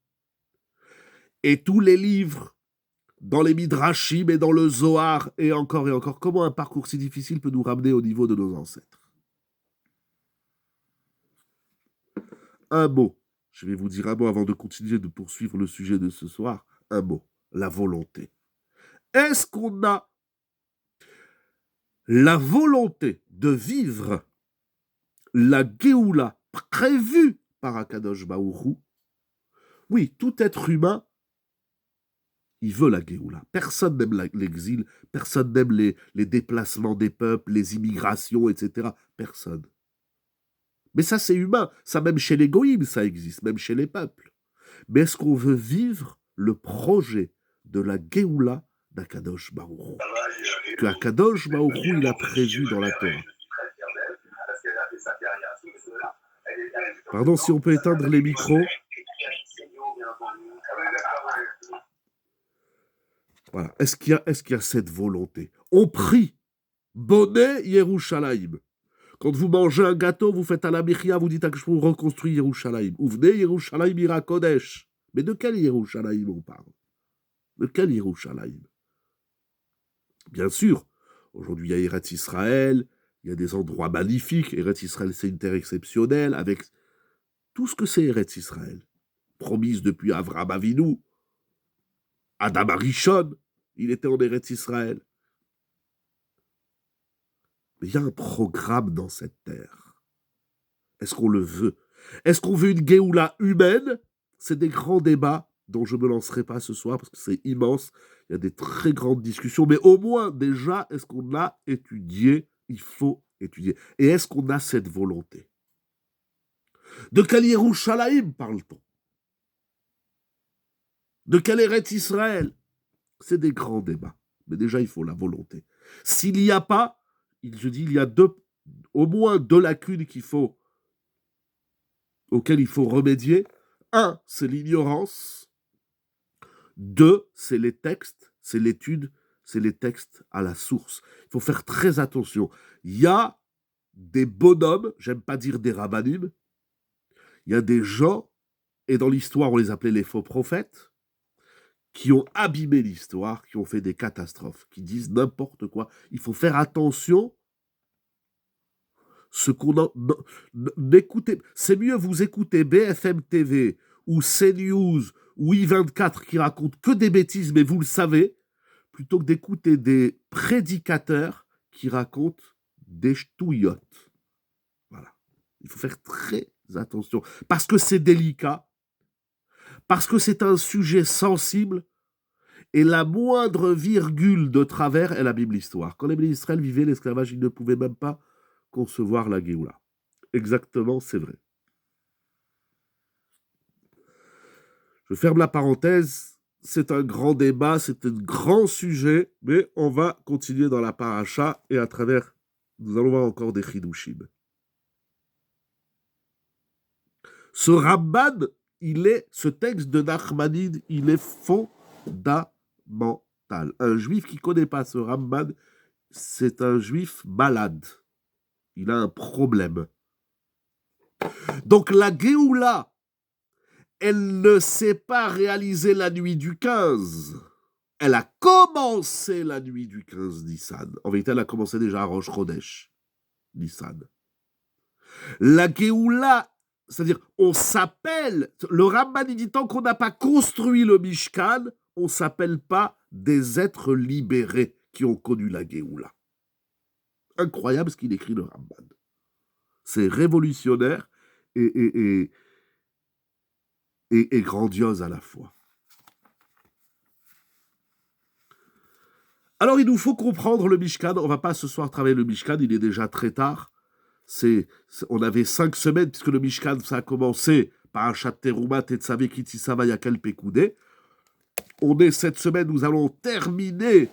Et tous les livres dans les Midrashim et dans le Zohar, et encore. Comment un parcours si difficile peut nous ramener au niveau de nos ancêtres ? Un mot. Je vais vous dire un mot avant de continuer de poursuivre le sujet de ce soir. Un mot. La volonté. Est-ce qu'on a la volonté de vivre la Géoula prévue par Akadosh Baruch Hu ? Oui, tout être humain, il veut la Géoula. Personne n'aime l'exil, personne n'aime les déplacements des peuples, les immigrations, etc. Personne. Mais ça, c'est humain. Ça, même chez les goïms, ça existe, même chez les peuples. Mais est-ce qu'on veut vivre le projet de la Géoula d'Akadosh Baruch Hu, que Akadosh Baruch Hu, il a prévu dans la Torah? Pardon, si on peut éteindre les micros. Voilà. Est-ce qu'il y a cette volonté? On prie, Bonnet Yerushalayim, Quand vous mangez un gâteau, vous faites à la Mechia, vous dites à Kadosh Baruch Hu, reconstruit Yerushalayim. Ou venez Yerushalayim Ira Kodesh. Mais de quel Yerushalayim on parle? De quel Yerushalayim? Bien sûr, aujourd'hui il y a Eretz Israël, il y a des endroits magnifiques. Eretz Israël, c'est une terre exceptionnelle, avec tout ce que c'est Eretz Israël. Promise depuis Avraham Avinu, Adam Arishon, il était en Eretz Israël. Mais il y a un programme dans cette terre. Est-ce qu'on le veut? Est-ce qu'on veut une Géoula humaine? C'est des grands débats dont je ne me lancerai pas ce soir parce que c'est immense. Il y a des très grandes discussions. Mais au moins, déjà, est-ce qu'on a étudié? Il faut étudier. Et est-ce qu'on a cette volonté? De quel Yerushalayim parle-t-on? De quel Eretz Israël? C'est des grands débats. Mais déjà, il faut la volonté. S'il n'y a pas, je dis, il y a au moins deux lacunes auxquelles il faut remédier. Un, c'est l'ignorance. Deux, c'est les textes, c'est l'étude, c'est les textes à la source. Il faut faire très attention. Il y a des bonhommes, j'aime pas dire des rabbinim, il y a des gens, et dans l'histoire on les appelait les faux prophètes, qui ont abîmé l'histoire, qui ont fait des catastrophes, qui disent n'importe quoi. Il faut faire attention. C'est mieux vous écoutez BFM TV ou CNews ou I24 qui racontent que des bêtises, mais vous le savez, plutôt que d'écouter des prédicateurs qui racontent des ch'touillottes. Voilà. Il faut faire très attention. Parce que c'est délicat, parce que c'est un sujet sensible, et la moindre virgule de travers est la Bible histoire. Quand les Béné Israël vivaient l'esclavage, ils ne pouvaient même pas concevoir la Géoula. Exactement, c'est vrai. Je ferme la parenthèse. C'est un grand débat, c'est un grand sujet, mais on va continuer dans la paracha et à travers, nous allons voir encore des chidushim. Ce Ramban, ce texte de Nachmanide, il est fondamental. Un juif qui ne connaît pas ce Ramban, c'est un juif malade. Il a un problème. Donc la Géoula, elle ne s'est pas réalisée la nuit du 15. Elle a commencé la nuit du 15 Nissan. En vérité, elle a commencé déjà à Rosh Chodesh, Nissan. La Géoula, c'est-à-dire, on s'appelle, le Ramban dit tant qu'on n'a pas construit le Mishkan, on ne s'appelle pas des êtres libérés qui ont connu la Géoula. Incroyable ce qu'il écrit le Ramban. C'est révolutionnaire et grandiose à la fois. Alors, il nous faut comprendre le Mishkan. On ne va pas ce soir travailler le Mishkan, il est déjà très tard. On avait 5 semaines, puisque le Mishkan, ça a commencé par un chat Teruma, Tetsavé, Kitisava, Yakel, Pekoudé. On est cette semaine, nous allons terminer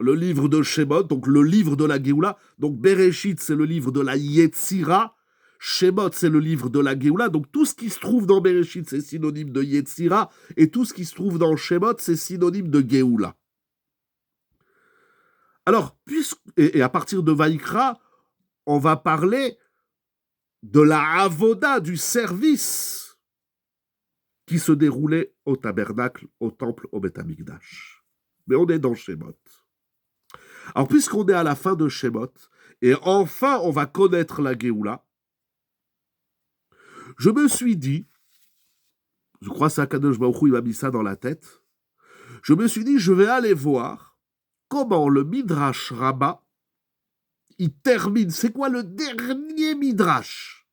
le livre de Shemot, donc le livre de la Géoula. Donc, Bereshit, c'est le livre de la Yetzira. Shemot, c'est le livre de la Géoula. Donc, tout ce qui se trouve dans Bereshit, c'est synonyme de Yetzira. Et tout ce qui se trouve dans Shemot, c'est synonyme de Géoula. Alors, et à partir de Vaïkra, on va parler de la avoda, du service qui se déroulait au tabernacle, au temple, au Beth Amikdash. Mais on est dans Shemot. Alors, puisqu'on est à la fin de Shemot, et enfin on va connaître la Géoula, je me suis dit, je crois que c'est Akadosh Baruch Hu, il m'a mis ça dans la tête, je me suis dit, je vais aller voir comment le Midrash Rabbah, il termine. C'est quoi le dernier Midrash?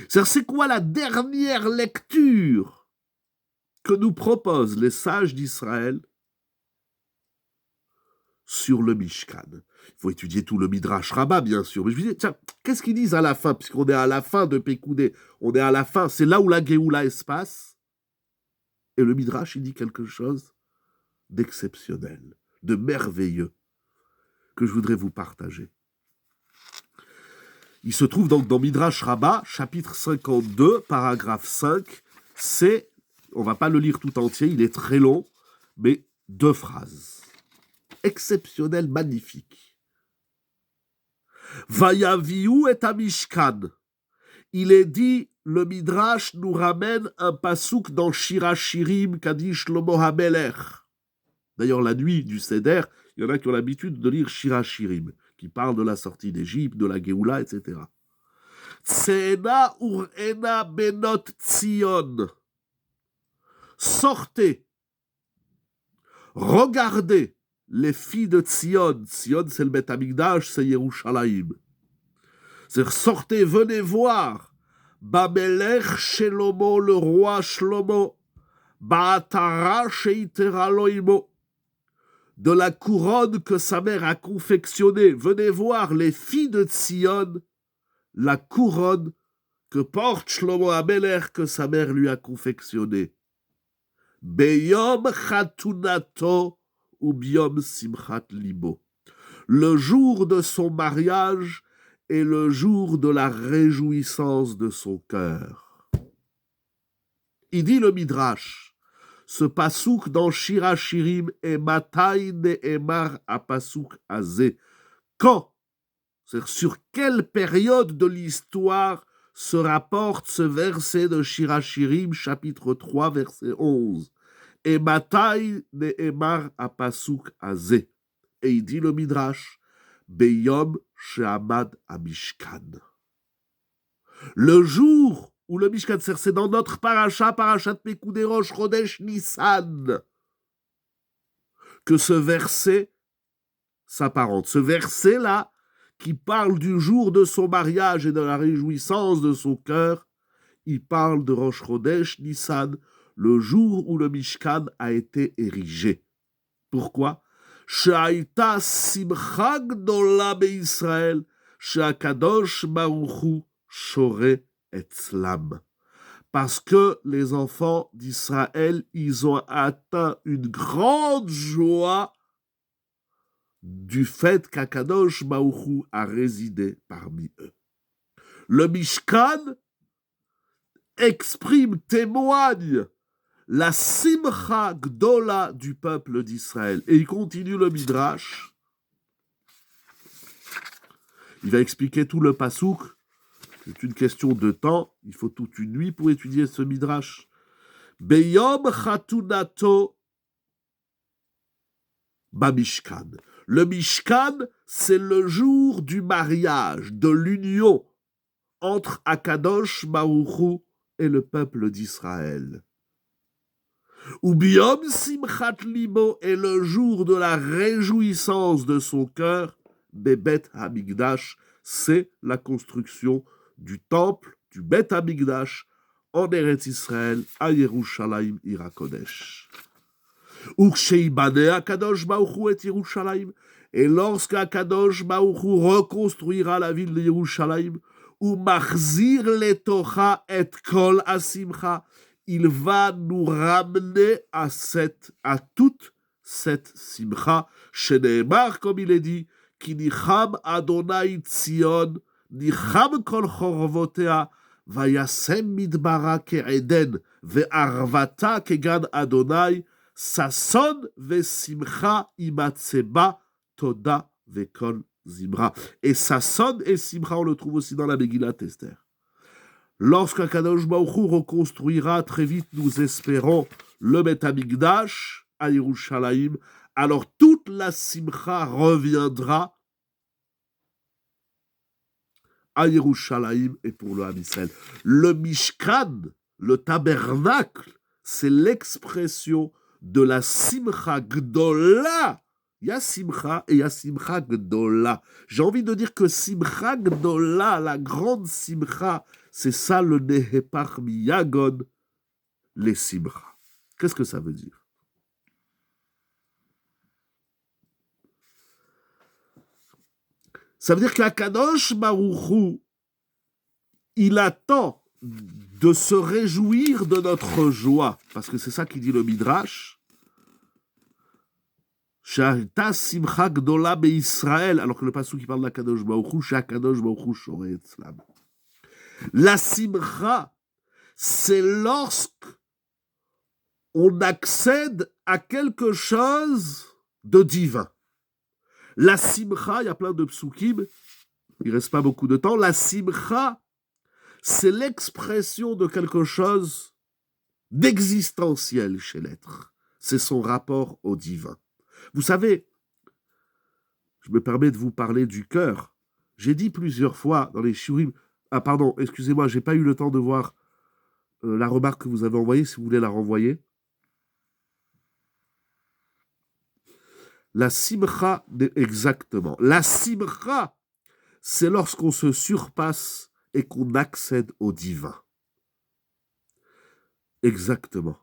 C'est quoi la dernière lecture que nous proposent les sages d'Israël sur le Mishkan? Il faut étudier tout le Midrash Rabbah, bien sûr. Mais je me dis, tiens, qu'est-ce qu'ils disent à la fin? Puisqu'on est à la fin de Pekoudé, on est à la fin, c'est là où la Géoula se passe. Et le Midrash, il dit quelque chose d'exceptionnel, de merveilleux, que je voudrais vous partager. Il se trouve donc dans Midrash Rabbah, chapitre 52, paragraphe 5. On ne va pas le lire tout entier, il est très long, mais 2 phrases. Exceptionnelles, magnifiques. Vayaviu et Amishkan. Il est dit, le Midrash nous ramène un pasouk dans Shira Shirim qu'a dit Shlomo HaMelech. D'ailleurs, la nuit du Seder, il y en a qui ont l'habitude de lire Shira Shirim, qui parle de la sortie d'Égypte, de la Géoula, etc. Tsena urena benot Tzion. Sortez, regardez les filles de Tzion. Tzion, c'est le Beth Amikdash, c'est Yerushalayim. C'est-à-dire, sortez, venez voir Bamelech Shelomo, le roi Shlomo, Baatara Sheitera Loimo, de la couronne que sa mère a confectionnée. Venez voir les filles de Tzion, la couronne que porte Shlomo Amelech, que sa mère lui a confectionnée. Beyom Chatunato ou Biom Simchat Libo. Le jour de son mariage et le jour de la réjouissance de son cœur. Il dit le Midrash, ce pasouk dans Shira Shirim est Matai Ne'emar à pasouk azé. Quand, c'est-à-dire sur quelle période de l'histoire se rapporte ce verset de Shira Shirim, chapitre 3, verset 11. Et Matai Ne'emar à pasouk azé. Et il dit le Midrash, Beyom Shehamad Amishkan. Le jour où le Mishkan, c'est dans notre parasha, parashat Pekudei Rosh Chodesh Nissan, que ce verset s'apparente. Ce verset-là, qui parle du jour de son mariage et de la réjouissance de son cœur, il parle de Rosh Chodesh Nissan, le jour où le Mishkan a été érigé. Pourquoi? She'aita simcha gdola be'Israël, she'akadosh baruch hu shoreh etzlam. Parce que les enfants d'Israël, ils ont atteint une grande joie du fait qu'Akadosh baruch hu a résidé parmi eux. Le Mishkan exprime, témoigne la simcha gdola du peuple d'Israël. Et il continue le Midrash. Il va expliquer tout le pasouk. C'est une question de temps. Il faut toute une nuit pour étudier ce Midrash. Beyom chatunato bamishkan. Le Mishkan, c'est le jour du mariage, de l'union entre Akadosh baruch hu et le peuple d'Israël. Ou Biom Simchat Libo est le jour de la réjouissance de son cœur. Bebet Hamikdash, c'est la construction du temple, du Bet Hamikdash, en Eretz Israël, à Yerushalayim, Ira Kodesh. Ou Sheibane Akadosh Baruch Hu et Yerushalayim, et lorsque Akadosh Baruch Hu reconstruira la ville de Yerushalayim, ou Machzir Letocha et Kol Asimcha, il va nous ramener à toute cette simcha. Sheneemar, comme il est dit, Ki nicham Adonai Tzion, nicham kol chorvotea, vayasem midbara ke'eden, ve'arvata kegan Adonai, sason ve'simcha imatseba, toda ve'kol zimra. Et sason et simcha, on le trouve aussi dans la Megillat Esther. Lorsqu'Akadosh Baruch Hu reconstruira très vite, nous espérons, le Bet Hamikdash à Yerushalayim, alors toute la simcha reviendra à Yerushalayim et pour le Ham Israël. Le Mishkan, le tabernacle, c'est l'expression de la simcha gdola. Il y a simcha et il y a simcha gdola. J'ai envie de dire que simcha gdola, la grande simcha, c'est ça le Nehepach miyagon, les simcha. Qu'est-ce que ça veut dire? Ça veut dire qu'Akadosh Baruch Hu, il attend de se réjouir de notre joie, parce que c'est ça qui dit le Midrash. Sha'ita simcha gdola be'Israël, alors que le pasuk qui parle d'Akadosh Baruch Hu, Sha'akadosh Baruch Hu shoreh etzlam. La simcha, c'est lorsque on accède à quelque chose de divin. La simcha, il y a plein de psukim il reste pas beaucoup de temps. La simcha, c'est l'expression de quelque chose d'existentiel chez l'être. C'est son rapport au divin. Vous savez, je me permets de vous parler du cœur. J'ai dit plusieurs fois dans les shiurim... Ah pardon, excusez-moi, j'ai pas eu le temps de voir la remarque que vous avez envoyée, si vous voulez la renvoyer. La simcha, exactement. La simcha, c'est lorsqu'on se surpasse et qu'on accède au divin. Exactement.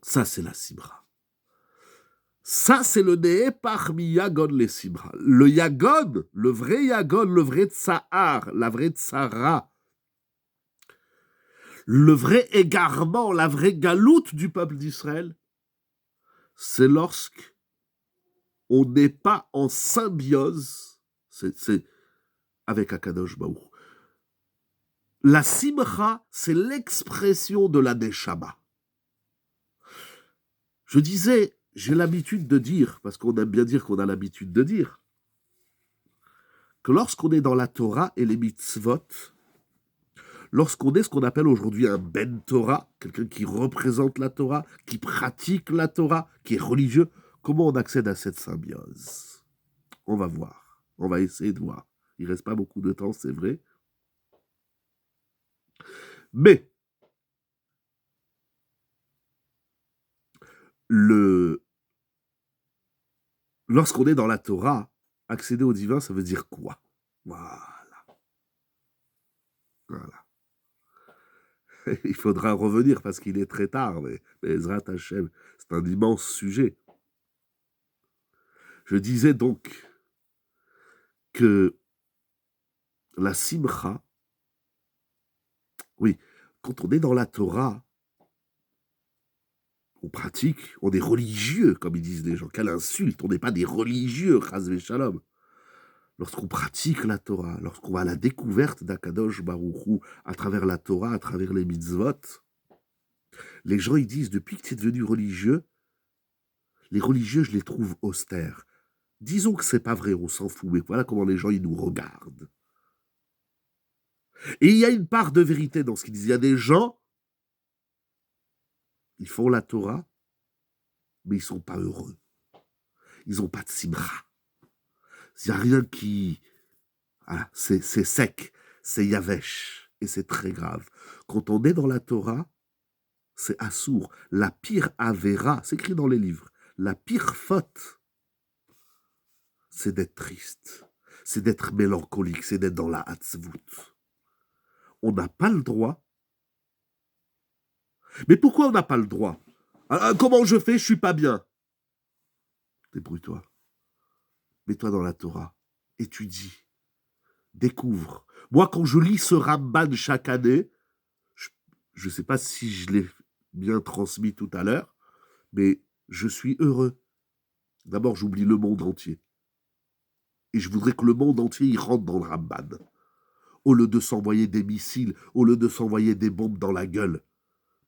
Ça, c'est la simcha. Ça, c'est le né parmi Yagon les simcha. Le Yagon, le vrai Tsahar, la vraie Tsara, le vrai égarement, la vraie galoute du peuple d'Israël, c'est lorsque on n'est pas en symbiose c'est avec Akadosh Baruch. La simcha, c'est l'expression de la neshama. Je disais, j'ai l'habitude de dire, parce qu'on aime bien dire qu'on a l'habitude de dire, que lorsqu'on est dans la Torah et les mitzvot, lorsqu'on est ce qu'on appelle aujourd'hui un ben Torah, quelqu'un qui représente la Torah, qui pratique la Torah, qui est religieux, comment on accède à cette symbiose? On va voir, on va essayer de voir. Il ne reste pas beaucoup de temps, c'est vrai. Mais, lorsqu'on est dans la Torah, accéder au divin, ça veut dire quoi? Voilà. Il faudra revenir parce qu'il est très tard, mais Ezrat Hashem, c'est un immense sujet. Je disais donc que la simcha, oui, quand on est dans la Torah, on pratique, on est religieux, comme ils disent les gens. Quelle insulte, on n'est pas des religieux, chas v'shalom. Lorsqu'on pratique la Torah, lorsqu'on va à la découverte d'Akadosh Baruch Hu à travers la Torah, à travers les mitzvot, les gens ils disent, depuis que tu es devenu religieux, les religieux, je les trouve austères. Disons que c'est pas vrai, on s'en fout, mais voilà comment les gens ils nous regardent. Et il y a une part de vérité dans ce qu'ils disent. Il y a des gens, ils font la Torah, mais ils sont pas heureux. Ils n'ont pas de simcha. Il n'y a rien qui... Voilà, c'est sec, c'est yavesh, et c'est très grave. Quand on est dans la Torah, c'est assour. La pire avéra, c'est écrit dans les livres, la pire faute, c'est d'être triste, c'est d'être mélancolique, c'est d'être dans la hatzvout. On n'a pas le droit. Mais pourquoi on n'a pas le droit? Comment je fais? Je suis pas bien. Débrouille-toi. Mets-toi dans la Torah. Étudie. Découvre. Moi, quand je lis ce Ramban chaque année, je ne sais pas si je l'ai bien transmis tout à l'heure, mais je suis heureux. D'abord, j'oublie le monde entier. Et je voudrais que le monde entier y rentre dans le Ramban. Au lieu de s'envoyer des missiles, au lieu de s'envoyer des bombes dans la gueule.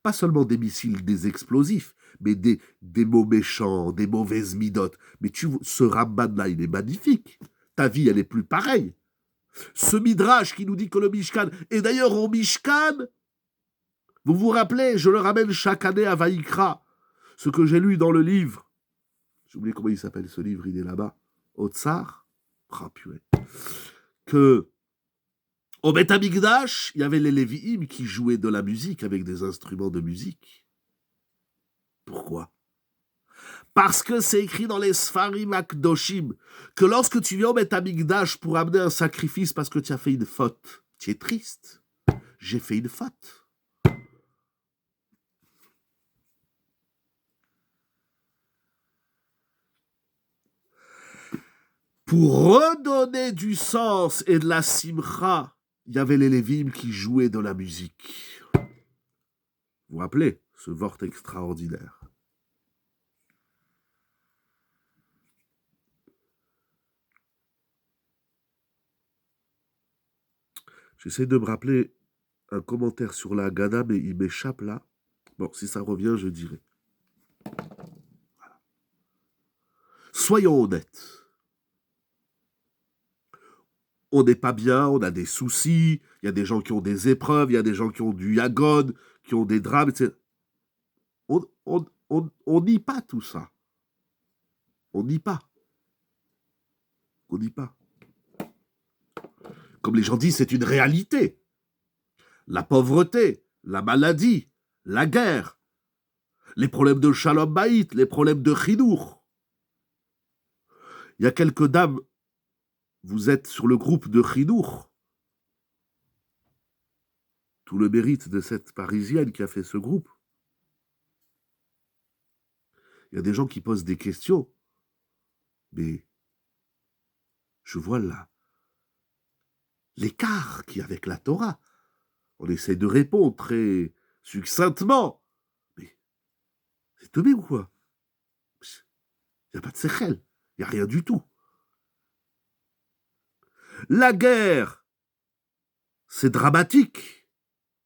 Pas seulement des missiles, des explosifs, mais des mots méchants, des mauvaises midotes. Mais ce Ramban-là, il est magnifique. Ta vie, elle est plus pareille. Ce Midrash qui nous dit que le Mishkan, et d'ailleurs au Mishkan, vous vous rappelez, je le ramène chaque année à Vaïkra, ce que j'ai lu dans le livre. J'ai oublié comment il s'appelle ce livre, il est là-bas. Otsar, purée. Que au Beth Amikdash, il y avait les Lévi'im qui jouaient de la musique avec des instruments de musique. Pourquoi? Parce que c'est écrit dans les Sfarim Akdoshim que lorsque tu viens au Beth Amikdash pour amener un sacrifice parce que tu as fait une faute, tu es triste. J'ai fait une faute. Pour redonner du sens et de la simcha, il y avait les Lévim qui jouaient de la musique. Vous vous rappelez ce vort extraordinaire? J'essaie de me rappeler un commentaire sur la Haggadah, mais il m'échappe là. Bon, si ça revient, je dirai. Voilà. Soyons honnêtes. On n'est pas bien, on a des soucis, il y a des gens qui ont des épreuves, il y a des gens qui ont du yagon, qui ont des drames, etc. On nie pas tout ça. On nie pas. On nie pas. Comme les gens disent, c'est une réalité. La pauvreté, la maladie, la guerre, les problèmes de Shalom Baït, les problèmes de Chinour. Il y a quelques dames, vous êtes sur le groupe de Chinour. Tout le mérite de cette Parisienne qui a fait ce groupe. Il y a des gens qui posent des questions, mais je vois là l'écart qu'il y a avec la Torah. On essaie de répondre très succinctement, mais c'est tombé ou quoi? Il n'y a pas de séchel, il n'y a rien du tout. La guerre, c'est dramatique,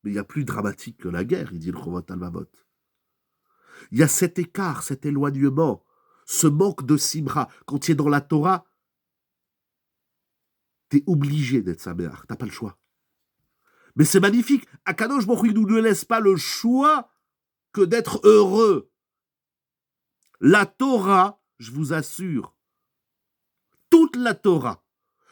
mais il y a plus dramatique que la guerre, il dit le Chovot Halmamot. Il y a cet écart, cet éloignement, ce manque de simra. Quand tu es dans la Torah, tu es obligé d'être saméach, tu n'as pas le choix. Mais c'est magnifique. Akadosh Baruch Hu nous ne laisse pas le choix que d'être heureux. La Torah, je vous assure, toute la Torah,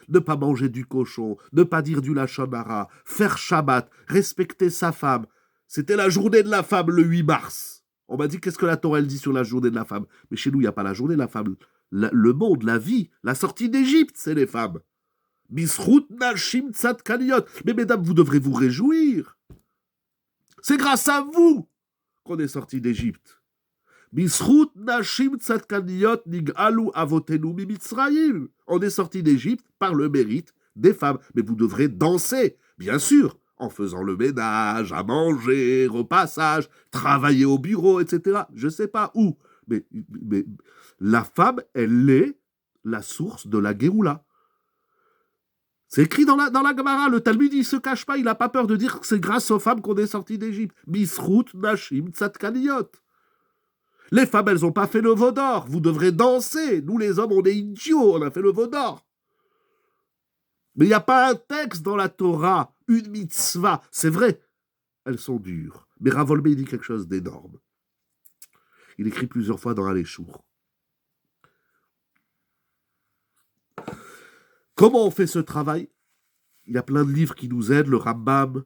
ne pas manger du cochon, ne pas dire du lachon hara, faire Shabbat, respecter sa femme. C'était la journée de la femme le 8 mars. On m'a dit qu'est-ce que la Torah elle dit sur la journée de la femme. Mais chez nous, il n'y a pas la journée de la femme. Le monde, la vie, la sortie d'Égypte, c'est les femmes. Bisrout nashim tzadkaniyot. Mais mesdames, vous devrez vous réjouir. C'est grâce à vous qu'on est sorti d'Égypte. Bisrout nashim tzadkaniyot nig'alu avotenu mimitzrayim. On est sorti d'Égypte par le mérite des femmes. Mais vous devrez danser, bien sûr, en faisant le ménage, à manger, repassage, travailler au bureau, etc. Je ne sais pas où. Mais la femme, elle est la source de la Géoula. C'est écrit dans la Gemara, le Talmud, il ne se cache pas, il n'a pas peur de dire que c'est grâce aux femmes qu'on est sorti d'Égypte. Bisrout nashim tzadkaniyot. Les femmes, elles n'ont pas fait le veau d'or. Vous devrez danser. Nous, les hommes, on est idiots, on a fait le veau d'or. Mais il n'y a pas un texte dans la Torah, une mitzvah. C'est vrai, elles sont dures. Mais Rav Wolbe, il dit quelque chose d'énorme. Il écrit plusieurs fois dans Aléchour. Comment on fait ce travail? Il y a plein de livres qui nous aident, le Rambam,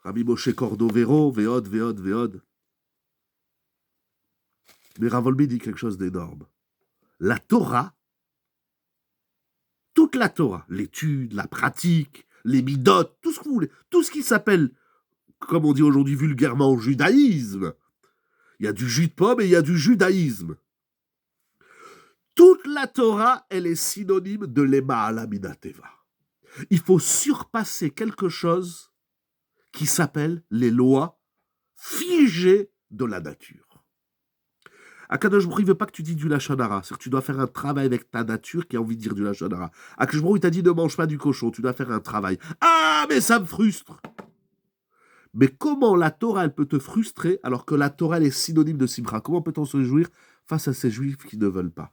Rabbi Moshe Cordovero, Veod. Mais Rav Wolbe dit quelque chose d'énorme. La Torah, toute la Torah, l'étude, la pratique, les midot, tout ce que vous voulez, tout ce qui s'appelle, comme on dit aujourd'hui vulgairement, judaïsme. Il y a du jus de pomme et il y a du judaïsme. Toute la Torah, elle est synonyme de l'Ema Alamina Teva. Il faut surpasser quelque chose qui s'appelle les lois figées de la nature. Akadosh Baruch Hu, il ne veut pas que tu dises du lachon hara. C'est-à-dire que tu dois faire un travail avec ta nature qui a envie de dire du lachon hara. Akadosh Baruch Hu, il t'a dit ne mange pas du cochon, tu dois faire un travail. Ah, mais ça me frustre. Mais comment la Torah, elle peut te frustrer alors que la Torah, elle est synonyme de simra? Comment peut-on se jouir face à ces juifs qui ne veulent pas?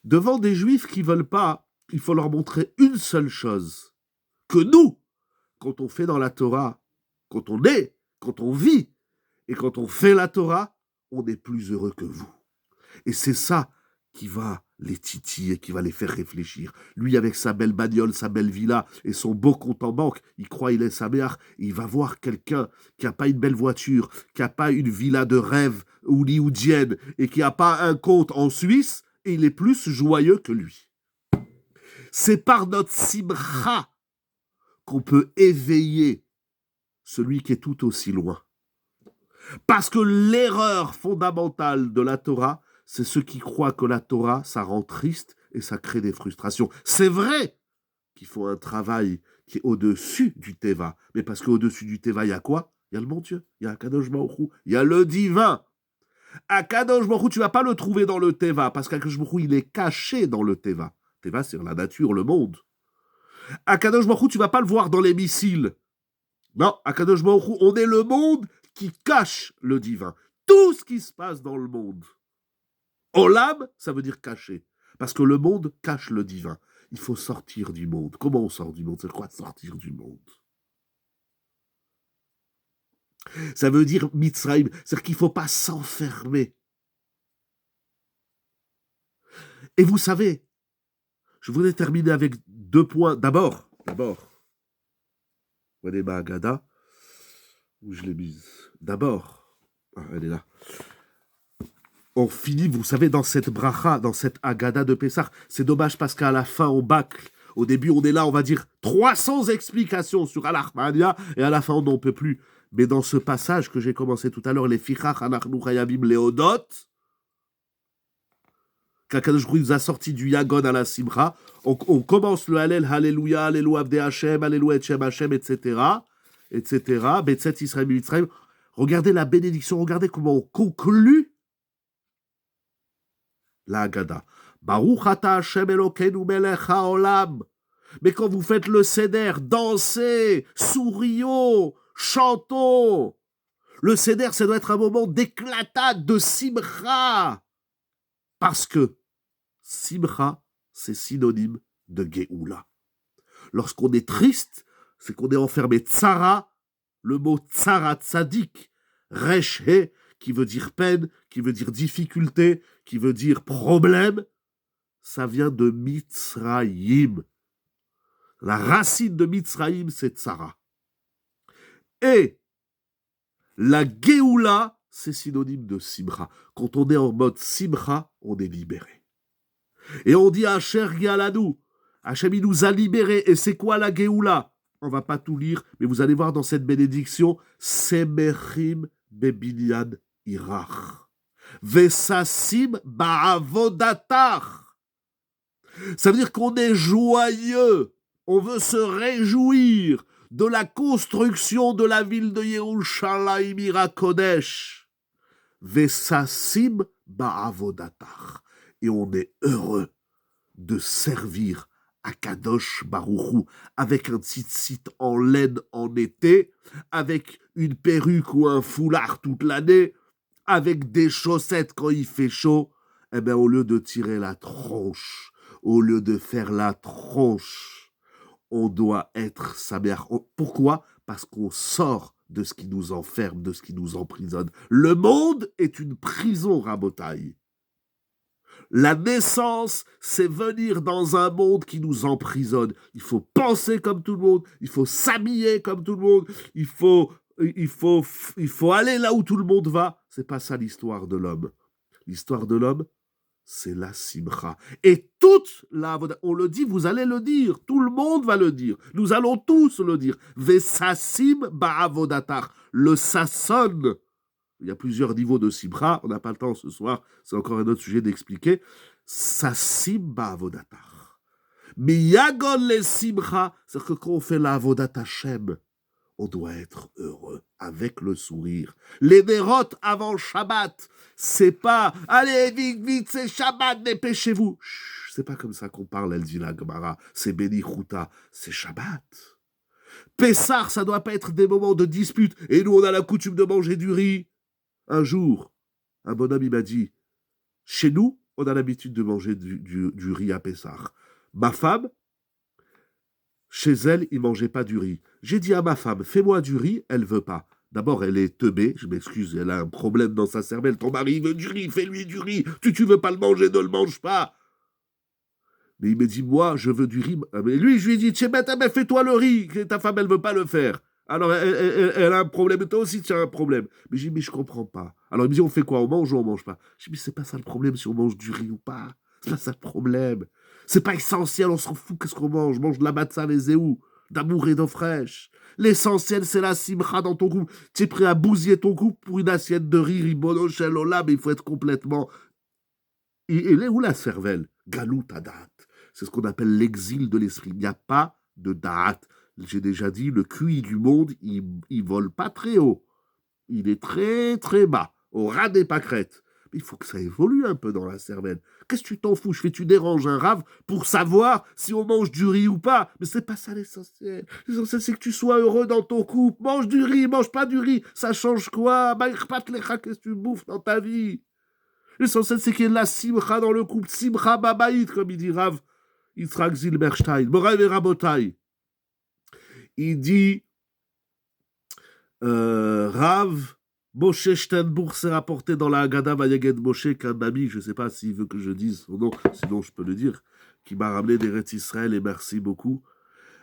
Devant des juifs qui ne veulent pas, il faut leur montrer une seule chose. Que nous, quand on fait dans la Torah, quand on est, quand on vit, et quand on fait la Torah, on est plus heureux que vous. Et c'est ça qui va les titiller, qui va les faire réfléchir. Lui, avec sa belle bagnole, sa belle villa et son beau compte en banque, il croit il est saméach, il va voir quelqu'un qui n'a pas une belle voiture, qui n'a pas une villa de rêve hollywoodienne et qui n'a pas un compte en Suisse, et il est plus joyeux que lui. C'est par notre simcha qu'on peut éveiller celui qui est tout aussi loin. Parce que l'erreur fondamentale de la Torah, c'est ceux qui croient que la Torah, ça rend triste et ça crée des frustrations. C'est vrai qu'il faut un travail qui est au-dessus du Teva. Mais parce qu'au-dessus du Teva, il y a quoi? Il y a le bon Dieu, il y a Akadosh Baruch Hu, il y a le divin. Akadosh Baruch Hu, tu ne vas pas le trouver dans le Teva, parce qu'Akadosh Baruch Hu, il est caché dans le Teva. Teva, c'est la nature, le monde. Akadosh Baruch Hu, tu ne vas pas le voir dans les missiles. Non, Akadosh Baruch Hu, on est le monde qui cache le divin. Tout ce qui se passe dans le monde. Olam, ça veut dire caché. Parce que le monde cache le divin. Il faut sortir du monde. Comment on sort du monde? C'est quoi sortir du monde? Ça veut dire Mitzrayim, c'est-à-dire qu'il ne faut pas s'enfermer. Et vous savez, je voudrais terminer avec 2 points. D'abord, vous voyez ma Agada, où je l'ai mise. D'abord, elle est là. On finit, vous savez, dans cette bracha, dans cette Agada de Pessah. C'est dommage parce qu'à la fin, on bâcle. Au début, on est là, on va dire 300 explications sur Al-Ahmania, et à la fin, on n'en peut plus. Mais dans ce passage que j'ai commencé tout à l'heure, les Fichach Anachnu Chayavim Leodot, qu'Akadosh Baruch Hu nous a sorti du Yagon à la Simcha, on commence le Hallel, Alléluia, Alléluia, Avdei Hashem, Alléluia, Etchem Hashem, etc., Betzet Israël, Mitzrayim. Regardez la bénédiction, regardez comment on conclut la Haggadah. Baruch ata Hashem Elokeinu melech haolam. Mais quand vous faites le Seder, dansez, sourions, chantons. Le Seder, ça doit être un moment d'éclatade, de simcha. Parce que simcha, c'est synonyme de Géoula. Lorsqu'on est triste, c'est qu'on est enfermé. Tsara, le mot tsara tzadik, resh he, qui veut dire peine, qui veut dire difficulté, qui veut dire problème, ça vient de Mitzrayim. La racine de Mitzrayim, c'est tsara. Et la Géoula, c'est synonyme de simcha. Quand on est en mode simcha, on est libéré. Et on dit Asher Galanu, Hachem il nous a libérés. Et c'est quoi la Géoula? On va pas tout lire, mais vous allez voir dans cette bénédiction, Semechim bebinyan irach, Vesasim ba'avodatach. Ça veut dire qu'on est joyeux, on veut se réjouir de la construction de la ville de Yerushalayim Ira Kodesh. Vesasim ba'avodatach. Et on est heureux de servir Akadosh Baruch Hu avec un tzitzit en laine en été, avec une perruque ou un foulard toute l'année, avec des chaussettes quand il fait chaud. Eh bien, au lieu de tirer la tronche, au lieu de faire la tronche, on doit être sa mère. Pourquoi? Parce qu'on sort de ce qui nous enferme, de ce qui nous emprisonne. Le monde est une prison, Rabotaï. La naissance, c'est venir dans un monde qui nous emprisonne. Il faut penser comme tout le monde, il faut s'habiller comme tout le monde, il faut aller là où tout le monde va. C'est pas ça l'histoire de l'homme. L'histoire de l'homme, c'est la simcha. Et toute la... On le dit, vous allez le dire, tout le monde va le dire. Nous allons tous le dire. Vesasim ba'avodatar. Le sasson. Il y a plusieurs niveaux de simcha. On n'a pas le temps ce soir. C'est encore un autre sujet d'expliquer. Sasim ba'avodatar. Mais yagon les simcha. C'est-à-dire que quand on fait la avodat Hashem, on doit être heureux, avec le sourire. Les nérotes avant Shabbat, c'est pas « Allez, vite, vite, c'est Shabbat, dépêchez-vous !» C'est pas comme ça qu'on parle, elle dit la Gemara. C'est Beni Chouta, c'est Shabbat. Pessah, ça doit pas être des moments de dispute. Et nous, on a la coutume de manger du riz. Un jour, un bonhomme, il m'a dit « Chez nous, on a l'habitude de manger du riz à Pessah. Ma femme, chez elle, il ne mangeait pas du riz. J'ai dit à ma femme, fais-moi du riz, elle ne veut pas. D'abord, elle est teubée, je m'excuse, elle a un problème dans sa cervelle. Ton mari veut du riz, fais-lui du riz. Tu veux pas le manger, ne le mange pas. Mais il me dit, moi, je veux du riz. Mais lui, je lui ai dit, fais-toi le riz, ta femme, elle ne veut pas le faire. Alors, elle a un problème, toi aussi, tu as un problème. Mais j'ai dit, mais je ne comprends pas. Alors, il me dit, on fait quoi? On mange ou on ne mange pas? J'ai dit, mais c'est pas ça le problème, si on mange du riz ou pas. C'est pas ça le problème. C'est pas essentiel, on s'en fout, qu'est-ce qu'on mange? Je mange de la matzah et zéou, d'amour et d'eau fraîche. L'essentiel, c'est la simcha dans ton couple. Tu es prêt à bousiller ton couple pour une assiette de riz, ribono shel olam, mais il faut être complètement... Et elle est où la cervelle? Galut adat. C'est ce qu'on appelle l'exil de l'esprit. Il n'y a pas de da'at. J'ai déjà dit, le QI du monde, il vole pas très haut. Il est très, très bas, au ras des pâquerettes. Il faut que ça évolue un peu dans la cervelle. Qu'est-ce que tu t'en fous? Tu déranges un rave pour savoir si on mange du riz ou pas. Mais c'est pas ça l'essentiel. L'essentiel, c'est que tu sois heureux dans ton couple. Mange du riz, mange pas du riz. Ça change quoi? Qu'est-ce que tu bouffes dans ta vie? L'essentiel, c'est qu'il y ait de la simcha dans le couple. Simcha babaït, comme il dit Rav. Yitzhak Zilberstein, Moray et Rabotai. Il dit, Rav, Moshe Steinbourg s'est rapporté dans la Haggadah Vayeged Moshe qu'un ami, je ne sais pas s'il veut que je dise son nom, sinon je peux le dire, qui m'a ramené d'Eretz Israël et merci beaucoup.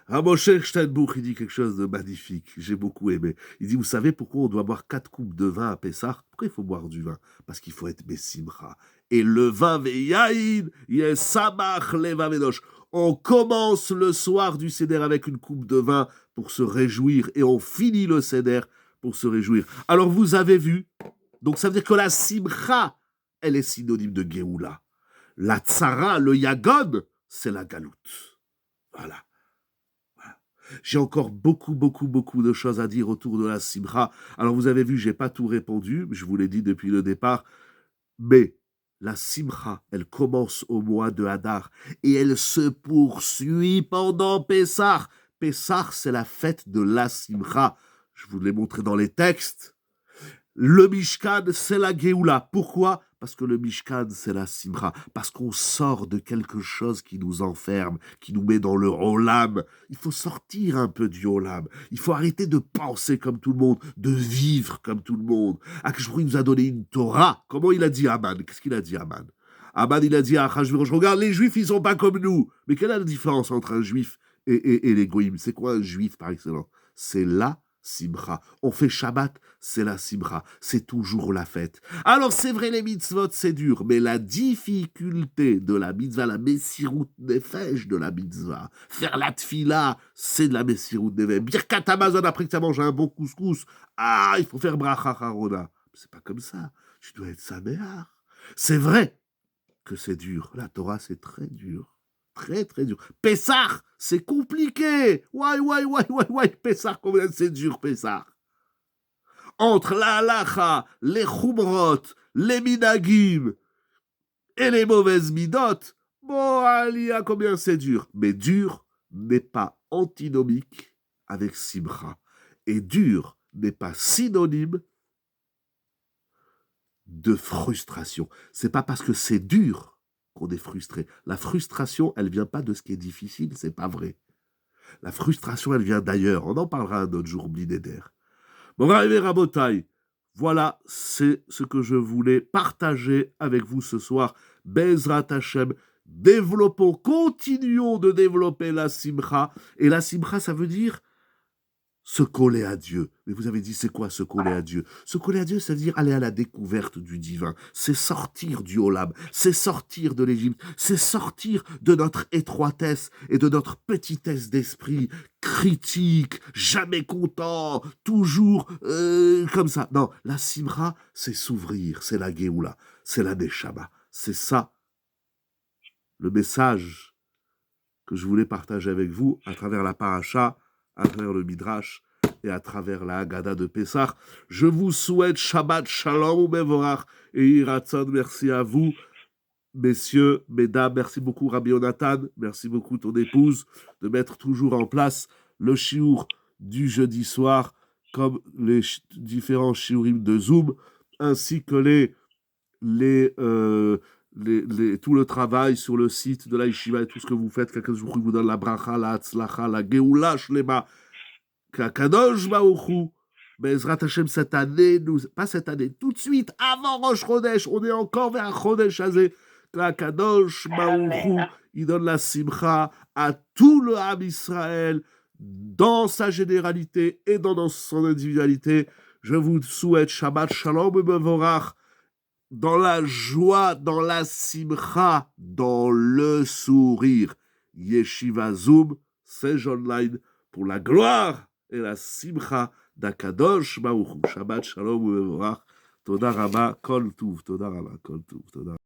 Rav Moshe Steinbourg, il dit quelque chose de magnifique, j'ai beaucoup aimé. Il dit, vous savez pourquoi on doit boire 4 coupes de vin à Pessah? Pourquoi il faut boire du vin? Parce qu'il faut être Bessimcha. Et le vin veyaïn, Yesamach leva venosh. On commence le soir du Seder avec une coupe de vin pour se réjouir et on finit le Seder pour se réjouir. Alors vous avez vu, donc ça veut dire que la Simcha, elle est synonyme de Géoula. La Tzara, le Yagon, c'est la Galoute. Voilà. J'ai encore beaucoup de choses à dire autour de la Simcha. Alors vous avez vu, j'ai pas tout répondu, je vous l'ai dit depuis le départ, mais la Simcha, elle commence au mois de Hadar et elle se poursuit pendant Pessah. Pessah, c'est la fête de la Simcha. Je vous l'ai montré dans les textes. Le Mishkan, c'est la Géoula. Pourquoi? Parce que le Mishkan, c'est la Simcha. Parce qu'on sort de quelque chose qui nous enferme, qui nous met dans le Olam. Il faut sortir un peu du Olam. Il faut arrêter de penser comme tout le monde, de vivre comme tout le monde. Akashvrouk nous a donné une Torah. Comment il a dit à Aman? Qu'est-ce qu'il a dit à Aman? Aman, il a dit à Achashverosh, regarde, les Juifs, ils sont pas comme nous. Mais quelle est la différence entre un Juif et les Goïms? C'est quoi un Juif par excellence? C'est la Simcha. On fait Shabbat, c'est la Simcha. C'est toujours la fête. Alors c'est vrai, les mitzvot, c'est dur, mais la difficulté de la mitzvah, la messirut nefesh de la mitzvah, faire la tfila, c'est de la messirut nefesh. Birkat Hamazon, après que tu as mangé un bon couscous, il faut faire bracha harona. C'est pas comme ça. Tu dois être saméar. C'est vrai que c'est dur. La Torah, c'est très dur. Très, très dur. Pessah, c'est compliqué. Ouais. Pessah, combien c'est dur, Pessah. Entre la halacha, les chumrot, les minagim et les mauvaises midot, bon, Alia, combien c'est dur. Mais dur n'est pas antinomique avec simcha. Et dur n'est pas synonyme de frustration. C'est pas parce que c'est dur qu'on est frustré. La frustration, elle vient pas de ce qui est difficile, c'est pas vrai. La frustration, elle vient d'ailleurs. On en parlera un autre jour, Blinéder. Bon, Rabotai, voilà, c'est ce que je voulais partager avec vous ce soir. Bezrat Hashem, développons, continuons de développer la Simcha. Et la Simcha, ça veut dire se coller à Dieu. Mais vous avez dit, c'est quoi se coller à Dieu? Se coller à Dieu, ça veut dire aller à la découverte du divin. C'est sortir du Olam, c'est sortir de l'Égypte, c'est sortir de notre étroitesse et de notre petitesse d'esprit, critique, jamais content, toujours comme ça. Non, la Simcha, c'est s'ouvrir, c'est la Géoula, c'est la Neshama. C'est ça, le message que je voulais partager avec vous à travers la paracha, à travers le Midrash et à travers la Haggadah de Pessah. Je vous souhaite Shabbat Shalom Mevorach et Yiratzon. Merci à vous, messieurs, mesdames. Merci beaucoup, Rabbi Yonatan. Merci beaucoup, ton épouse, de mettre toujours en place le shiur du jeudi soir, comme les différents shiurim de Zoom, ainsi que tout le travail sur le site de la Yeshiva et tout ce que vous faites. Quelqu'un vous donne la bracha, la hatzlacha, la geoula shlema. Qu'Akadosh Baruch Hu, Bezrat Hashem cette année, pas cette année, tout de suite, avant Rosh Chodesh, on est encore vers Chodesh Hazé. Qu'Akadosh Baruch Hu, il donne la simcha à tout le Ham Israël, dans sa généralité et dans son individualité. Je vous souhaite Shabbat Shalom et Mevorach, dans la joie, dans la simcha, dans le sourire. Yeshiva Zoom, c'est online pour la gloire et la simcha d'Akadosh Baruch Hu. Shabbat Shalom u'Mevorach. Toda Rabba, Kol Tuv. Toda Rabba, Kol Tuv. Toda